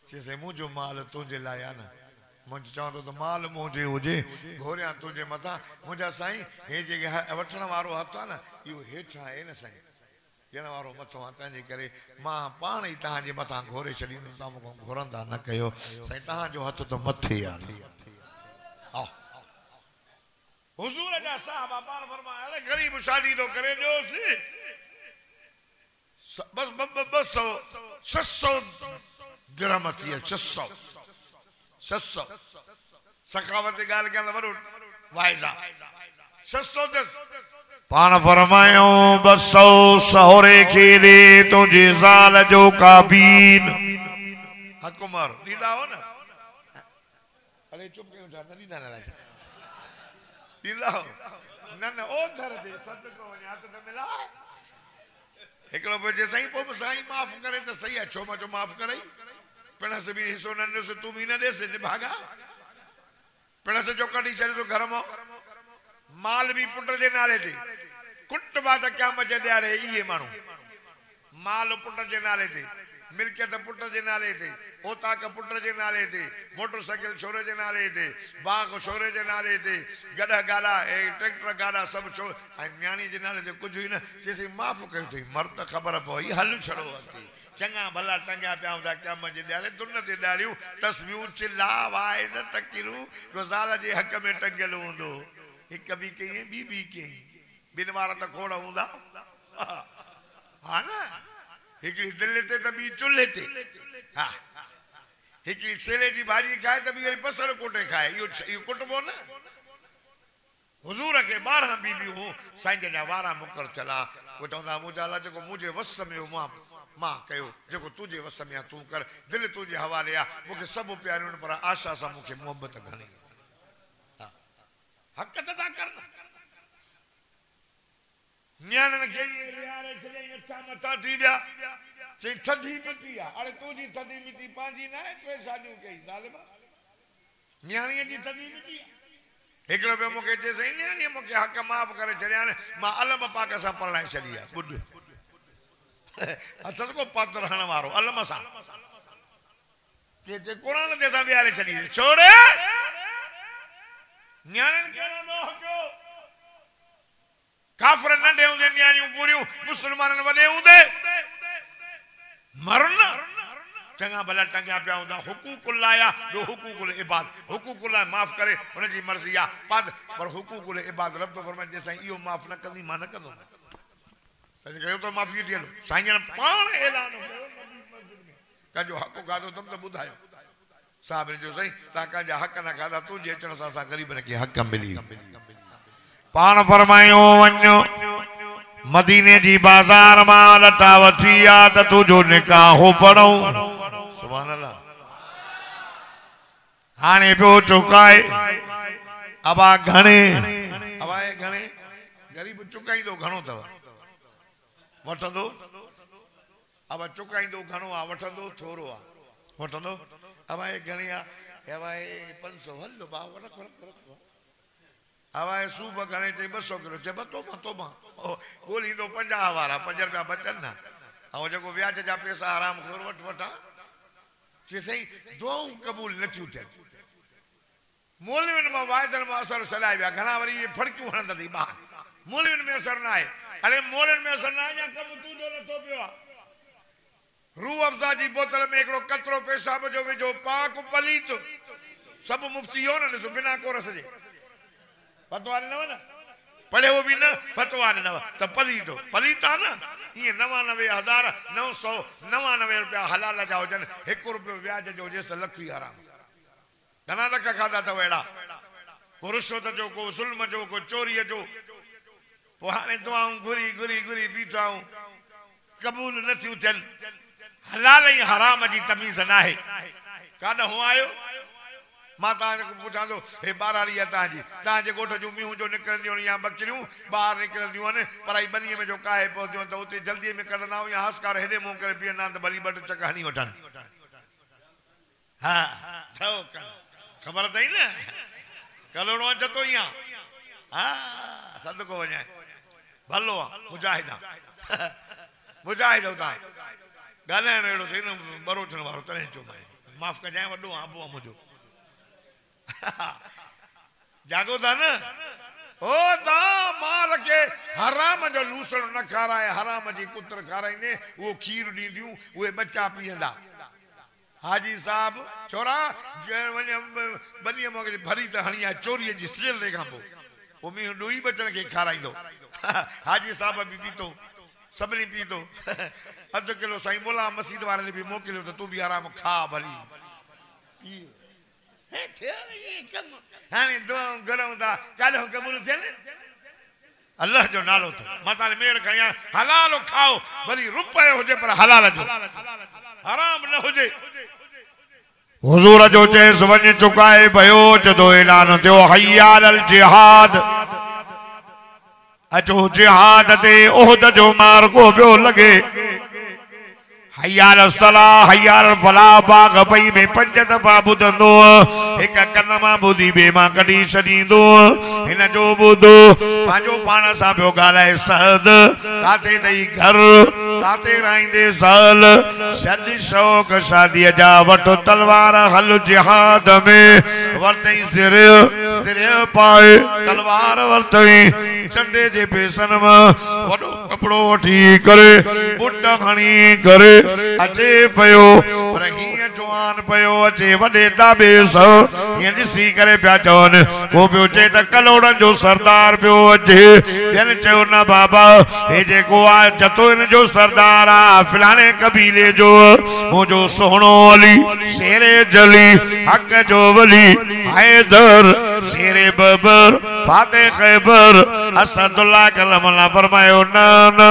S1: चई मुंहिंजो माल तुंहिंजे लाइ आहे न मुंहिंजो चवंदो त माल मुंहिंजे हुजे घोरियां तुंहिंजे मथां मुंहिंजा साईं हे जेके वठण वारो हथु आहे न इहो हेठि आहे न साईं ॾियण वारो मथां आहे तंहिंजे करे मां पाण ई तव्हांजे मथां घोरे छॾींदुमि तव्हां मूंखां घुरंदा न कयो साईं तव्हांजो हथु त मथे आहे हुज़ूर जा साहबा पाण फरमाए अरे गरीब शादी तो करे ॾियोसि बस 600 दिरहम थी 600 सखावत ॻाल्हि कयां त वॾो वाइज़ा 600 पाण फरमायो 200 सहुरे खे ॾे तुंहिंजी ज़ाल जो काबीन हकुमर ॾींदा हो न अरे चुप कयो छा न ॾींदा न ॾींदा हो न ओधर दे सदको वञा त मिलाए हिकिड़ो पियो साईं पोइ साईं माफ़ करे त सही आहे छो मां चो माफ़ करे पिण से बि हिसो न ॾियोसि तूं बि न ॾेसि भागा पिण से जो कढी छॾियो घर मां माल भी पुट जे नाले ते कुट बात क्या मजे ॾियारे इहे माण्हू माल पुट जे नाले ते मिल्कियत पुट जे नाले ते ओताक पुट जे नाले ते मोटरसाइकिल छोरे जे नाले ते बाग छोरे जे नाले ते गॾा गाॾा ट्रैक्टर गाॾा सभु छो ऐं न्याणी जे नाले ते कुझु ई न चइसि माफ़ कयो अथई मर्द ख़बर पई हल छड़ो अथई चङा भला टंगिया पिया हूंदा क्या मजे ॾियारे दुन ते ॾाढ़ियूं तस्वीरूं चिला वाइज़ तकीरूं ज़ाल जे हक़ में टंगियल हूंदो हिक बि कई ॿी बि कई ॿिनि वार त खोड़ हूंदा हा न हिकिड़ी दिलि ते त ॿी चुल्हे ते हा हिकिड़ी छेले जी भाॼी खाए त ॿी वरी बसर कोटे खाए इहो कुटबो न हुज़ूर खे 12 बीबियूं साईं जा वारा मुकर चला उहे चवंदा मुंहिंजा अला जेको मुंहिंजे वस में हो मां कयो जेको तुंहिंजे वस में आहे तूं कर दिलि तुंहिंजे हवाले आहे मूंखे सभु प्यारियूं पर आशा सां मूंखे मोहबत घणी हक़ त था कर न्याणनि खे विहारे छॾियईं अछा मथां थी विया चई थधी मिटी आहे अरे तुंहिंजी थधी मिटी पंहिंजी न आहे 3 शादियूं कई ज़ालिमा न्याणीअ जी थधी मिटी आहे हिकिड़ो ॿियो मूंखे चए साईं न्याणीअ मूंखे हक़ माफ़ करे छॾिया मां अलम पाक सां परणाए छॾी आहे ॿुध अथसि को पात्र हणण वारो अलम सां के क़ुर ते सां विहारे छॾी छोड़े न्याणियुनि खे न हक़ काफ़िर नंढे हूंदे न्याणियूं पूरियूं मुस्लमाननि वॾे हूंदे मरन चङा भला टंगिया पिया हूंदा हुकूकुल्लाह या ॿियो हुकूकुल इबाद हुकूकुल्लाह माफ़ करे हुनजी मर्ज़ी आहे पर हुकूकुल इबाद रब फरमाए जेसिताईं इहो माफ़ न कंदी मां न कंदुमि तंहिंजे करे त माफ़ी थी हलो साईं जन पाण ऐलान कंहिंजो हक़ खाधो तम त ॿुधायो साहब जो साईं तव्हां कंहिंजा हक़ न खाधा तुंहिंजे अचण सां असां ग़रीबनि खे हक़ मिली पाण फरमायो वञो मदीने जी बाज़ार मां लटा वठी आ त तुंहिंजो निकाह पढ़ूं सुभान अल्लाह हाणे पियो चुकाए अबा घणे गरीब चुकाईंदो घणो अथव वठंदो अब चुकाईंदो घणो आहे वठंदो थोरो आहे वठंदो अब घणी आहे 500 हल भाउ रख हवाए सूब घणे चई 200 किलो चए तोबा ॻोल्हींदो 50 वारा 5 रुपया बचनि न ऐं जेको व्याज जा पैसा आराम खोर वठां चए साईं दुआऊं क़बूल नथियूं थियनि मौलवियुनि मां वाइदनि मां असर छॾाए विया घणा वरी इहे फड़कियूं हणंदा अथई ॿाहिरि मौलवियुनि में असर न आहे अरे मौलनि में असर न आहे या कमु तूंजो नथो पियो आहे रूह अफ़ज़ा जी बोतल में हिकिड़ो कतरो पेशाब जो विझो पाक पलीत सभु मुफ़्ती हो न ॾिसो बिना कोरस जे फतवा ॾिनव न पढ़ियो बि न फतवा ॾिनव त पलीत पलीत आहे न ईअं 99,999 रुपया हलाल जा हुजनि 1 रुपयो व्याज जो हुजे लख ई आराम घणा लख खाधा अथव अहिड़ा को रिश्वत जो को ज़ुल्म जो को चोरीअ जो पोइ हाणे दुआऊं घुरी घुरी घुरी बीठा आहियूं क़बूल नथियूं थियनि हलाल ऐं हराम जी तमीज़ न आहे काॾ आयो मां तव्हांखे पुछां थो हे ॿाराड़ी आहे तव्हांजे ॻोठ जूं मींहं जो निकिरंदियूं या बकरियूं ॿाहिरि निकिरंदियूं आहिनि पर ई बनीअ में जो काहे पवंदियूं आहिनि त उते जल्दीअ में कढंदा आहियूं या हस्कार हेॾे मुंहुं करे पीअंदा आहिनि त भली ॿ टे चक हणी वठनि हा ख़बर अथई न कलोड़ो चतो ई आहे हा सदको वञाए भलो आहे मुजाहिद आहे मुजाहिद तव्हां ॻाल्हाइण अहिड़ो थिए न बरो थियण वारो तॾहिं चयो माफ़ कजांइ वॾो आहे अबू आहे मुंहिंजो जागो था न ओ ता माल के हराम जो लूसण न खाराए हराम जी कुत्र खाराईंदे वो खीर ॾींदियूं उहे बच्चा पीअंदा हाजी साहब छोरा बनीअ मोकिले भरी त हणी आहे चोरीअ जी सील ते खां पोइ मींहुं ॾोही बचण खे खाराईंदो हाजी साहब बि पीतो सभिनी पीतो अधु किलो साईं मोला मस्जिद वारे बि मोकिलियो त तूं बि आराम खा भली हाणे दुआऊं घुरूं था काॾो क़बूल थियनि अल्लाह जो नालो थो मां तव्हां मेड़ खणी हलाल खाओ भली रुपयो हुजे पर हलाल जो हराम न हुजे हुजूर जो चेस वञ चुकाए भयो जदो ऐलान थियो हय्या अलल जिहाद अचो जिहाद ते उहद जो मार को पियो लगे हय्या अलल सलाह हय्या अलल फलाह बाग पई में 5 दफ़ा ॿुधंदो हिक कन मां ॿुधी ॿिए मां कढी छॾींदो हिन जो ॿुधो पंहिंजो पाण सां पियो ॻाल्हाए सहद काथे ॾेई घर काथे राईंदे साल छॾ शौक़ शादीअ जा वठो तलवार हल जिहाद में वरतई सिर पाए तलवार वरतई चंदे जे पेसनि मां वॾो कपिड़ो वठी करे बुट खणी करे अचे पियो पर हीअं जवान पियो अचे वॾे दाबे सां हीअं ॾिसी करे पिया चवनि को पियो चए त कलोड़नि जो सरदार पियो अचे ॿियनि चयो न बाबा हे जेको आहे जतो हिन जो सरदार आहे फलाणे कबीले जो मुंहिंजो सोहणो अली शेरे जली हक़ जो वली हैदर शेरे बबर फाते खैबर असदुल्लाह करमल्लाह फरमायो न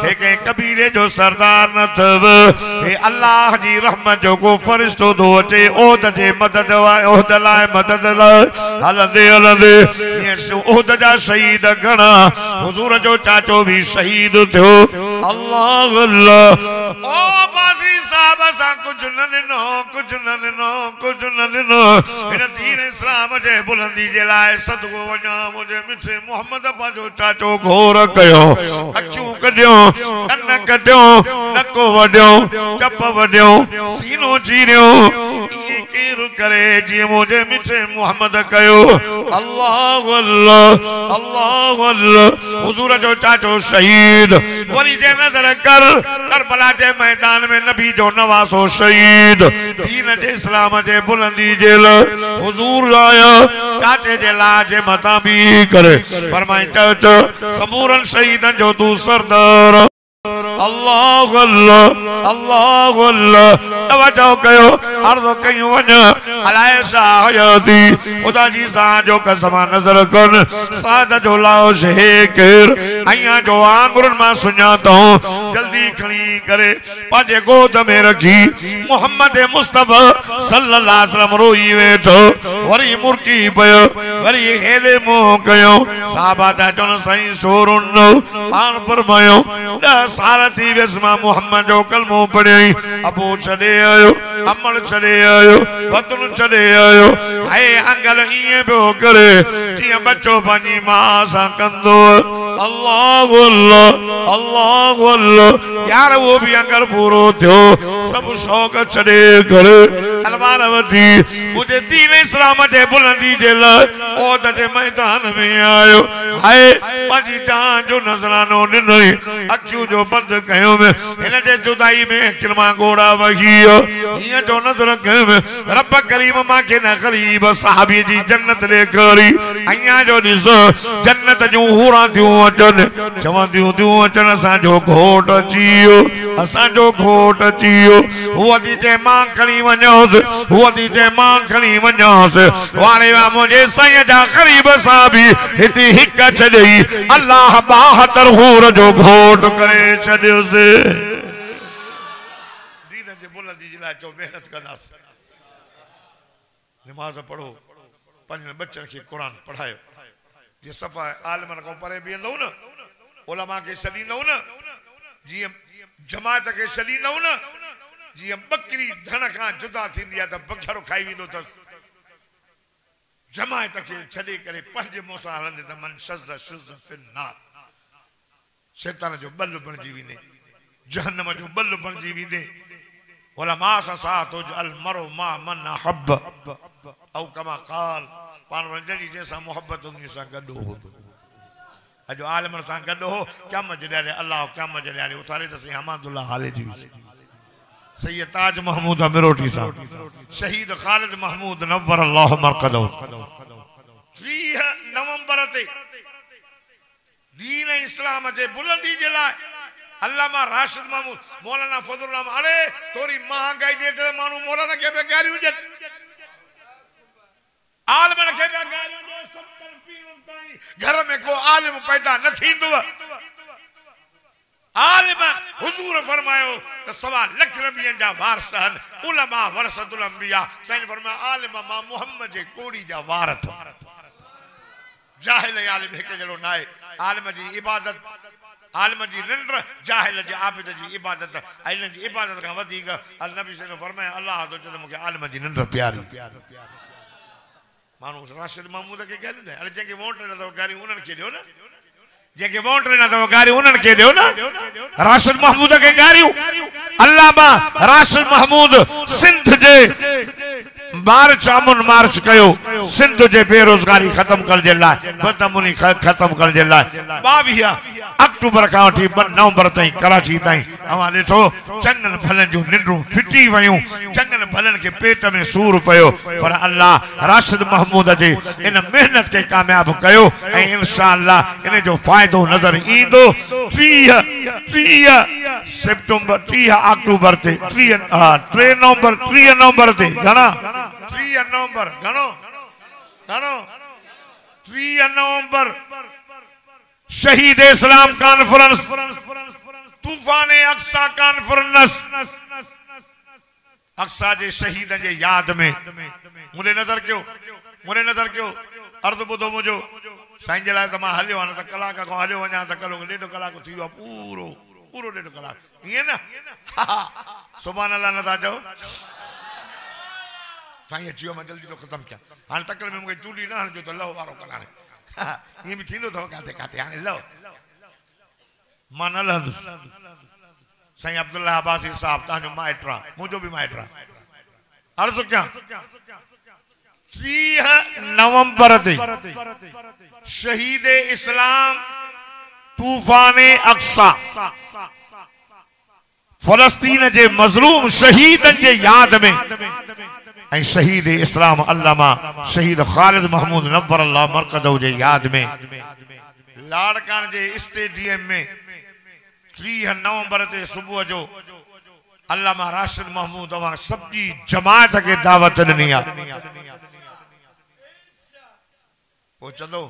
S1: हे कंहिं कबीले जो सरदार न अथव हे अल्लाह जी रहमत जो को फरिश्तो थो अचे ओहद जे मदद ओहद लाइ मदद लाइ हलंदे हलंदे ओहद जा शहीद घणा हुजूर जो चाचो भी शहीद थियो अल्लाह अल्लाह ओ बासी साहब असां कुछ न ॾिनो हिन दीन इस्लाम जे बुलंदी जे लाइ सदको वञा मुंहिंजे मिठे मोहम्मद पंहिंजो चाचो घोर कयो अखियूं कढियो कन कढियो नको वढियो चप वढियो सीनो चीरियो ये केरु करे जीअं मुंहिंजे मिठे मोहम्मद कयो अल्लाह अल्लाह अल्लाह अल्लाह हुजूर जो चाचो शहीद वरी जे नज़र कर करबला जे मैदान में नबी जो नवासो शहीद दीन जे इस्लाम जे बुलंदी जे लाइ हुजूर आया चाचे जे लाज मता भी करे फरमाए चाचा समूरन शहीदन जो तू सरदार अल्लाह अल्लाह अल्लाह अल्लाह तवज्जो कयो अर्ज़ कयूं वञ अलाए शाहयती खुदा जी सा जो कसम नज़र कन साद जो लाओ शेकर अया जो आंगुरन मां सुञातो जल्दी खणी करे पाजे गोद में रखी मोहम्मद मुस्तफा सल्लल्लाहु अलैहि वसल्लम रोई वेठो वरी मुर्की पयो वरी हेले मुंह कयो साहबा ता चन सही सोरुन पान फरमायो 10 साल थी वेसमा मोहम्मद जो कलमो पढ़ई अबू छड़े आयो अमल छड़े आयो वतन छड़े आयो हाय अंगल इए बो करे जिया बच्चो पानी मां सा कंदो अल्लाह अल्लाह अल्लाह अल्लाह यार वो भी अंगल पूरो थियो सब शौक छड़े करे तलवार वठी मुझे दीन इस्लाम जे बुलंदी जे लाइ ओद जे मैदान में आयो हाय पाजी जान जो नजरानो ॾिनई अखियूं जो बंद कयो में हिन जे जुदाई में किरमा घोड़ा वहियो हिय जो नजर कयो में रब करीम मां के न गरीब साहबी जी जन्नत ले करी अया जो ॾिसो जन्नत जूं हूरा थियूं अचनि चवंदियूं थियूं अचनि असांजो घोट अचियो असांजो घोट अचियो हुअ थी चए मां खणी वञोसि हुअ थी चए मां खणी वञोसि वारे वा मुंहिंजे साईं जा ग़रीब साहबी हिते हिक छॾई अल्लाह 72 हूर जो घोट करे छॾियोसि दीन जे बुलंदी जे लाइ चो महिनत कंदासीं नमाज पढ़ो पंज बच्चन के कुरान पढ़ायो जे सफ़ा आलिमन को परे बीहंदो न उलमा के छॾींदो न जीअं जमात के छॾींदो न जीअं बकरी धण खां जुदा थींदी आहे त बघड़ो खाई वेंदो अथसि जमात के छॾे करे पंहिंजे मुंहुं हलंदे त मन शज़ शुज़ फिन्नार शैतान जो बल बणिजी वेंदे जहन्नम जो बल बणिजी वेंदे उलमा सां साथ हुज अल मरो मा मन हब औ कमा क़ाल पाण वंजनी जैसा मोहब्बत उन सां गॾु हो अजो आलिमन सां गॾु हो क़यामत जे ॾींहुं अल्लाह क़यामत जे ॾींहुं उतारे त सही हमादुल्लाह हाले जी सैयद ताज महमूद अमीरोटी साहब शहीद खालिद महमूद नव्वर अल्लाह मरकदहु 30 नवंबर ते दीन इस्लाम जे बुलंदी जे लाइ अल्लामा राशिद महमूद मौलाना फजल रहमान अरे तोरी महंगाई दे ते मानू मौलाना के पे गारियूं जन आलिमन के पे गारियूं जो 70 पीरन ताईं घर में को आलिम पैदा न थींदो आलिम हुजूर फरमायो त 1.25 लाख नबियन जा वारिस आहिनि उलमा वरसतुल अंबिया साईं फरमाया आलिम मां मुहम्मद जे कोड़ी जा वारथ जाहिल आलिम हिक जड़ो न आहे आलिम जी इबादत आलिम जी निंड जाहिल जे आबिद जी इबादत आइलन जी इबादत का वधीक अल नबी से फरमाया अल्लाह तो जद मुके आलिम जी निंड प्यारी मानो राशिद महमूद के कहन अरे जेके वोट न तो गारी उनन के दियो ना जेके वोट न तो गारी उनन के दियो ना राशिद महमूद के गारियो अल्लामा राशिद महमूद सिंध जे मार्च अमन मार्च कयो सिंध जे बेरोजगारी खत्म कर जे लाइ बदअमनी खत्म कर जे लाइ 22 अक्टूबर का 2 नवंबर ताईं कराची ताईं अवा ॾिठो चङनि भलन जूं निंडूं फिटी वयूं चङनि भलन के पेट में सूर पयो पर अल्लाह राशिद महमूद जे इन मेहनत के कामयाब कयो ऐं इंशाअल्लाह इन जो फायदो नजर ईंदो 30 सितंबर 30 अक्टूबर ते 3 नवंबर ते घणा 3 नवंबर घणो 3 नवंबर शहीद इस्लाम कॉन्फ्रेंस तूफान अक्सा कॉन्फ्रेंस अक्सा जे शहीद जे याद में मुझे नजर क्यों अर्ध बुधो मुझो साईं जे लाइ त मां हलियो आहियां त कलाक खां हलियो वञा त कलो 1.5 कलाक थी वियो पूरो 1.5 कलाक ईअं न सुभान अल्लाह नथा चओ साईं अची वियो मां जल्दी तो ख़त्म कयां हाणे तकड़ में मूंखे चूड़ी न हणिजो त लहो वारो कराणे ईअं बि थींदो अथव काथे काथे हाणे लहो मां न लहंदुसि साईं अब्दुल्ला अब्बासी साहब तव्हांजो माइट आहे मुंहिंजो बि माइट आहे अर्ज़ कयां 30 नवंबर ते शहीद इस्लाम तूफान अक्सा फलस्तीन जे मजलूम शहीदन जे याद में ऐं शहीद इस्लाम अल्लामा शहीद खालिद महमूद नव्वर अल्लाह मरकदहु जे याद में लाड़कान जे स्टेडियम में 3 नवंबर ते सुबह जो अल्लामा राशिद महमूद अवां सभी जमात के दावत ॾिनी आहे पहुचंदो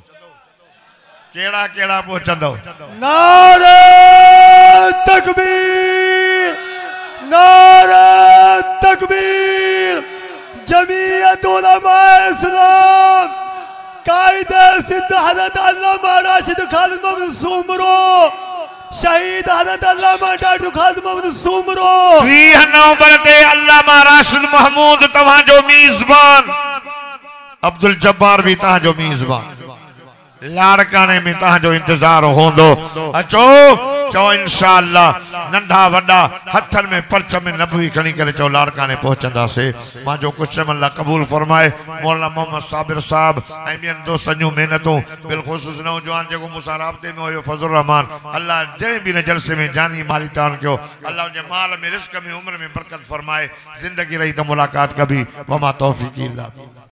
S1: केड़ा केड़ा पहुचंदो
S2: नारे तकबीर जमीयत उलमा इस्लाम कायदे सिद्ध हज़रत अल्लामा राशिद खालिद महमूद सूमरो शहीद हज़रत अल्लामा डॉक्टर खालिद महमूद सूमरो
S1: 3 नवंबर ते अल्लामा राशिद महमूद तव्हां जो मेजबान अब्दुल जब्बार भी तव्हां जो मेजबान लाड़काने में तव्हां जो इंतजार होंदो अचो चो इंशाअल्लाह नंढा वड्डा हथन में परचम में नबवी खणी करे चो लाड़काने पहुंचंदासे मां जो कुछ अल्लाह कबूल फरमाए मौलाना मोहम्मद साबिर साहब ऐं ॿियनि दोस्तनि जूं महिनतूं बिलख़ुसूस नौजवान जेको मूंसां राब्ते में हुयो फज़ल रहमान अल्लाह जंहिं बि न जलसे में जानी माली तान कयो अल्लाह जे माल में रिस्क में उम्र में बरकत फरमाए जिंदगी रही त मुलाकात कभी वमा तौफीक़ इल्ला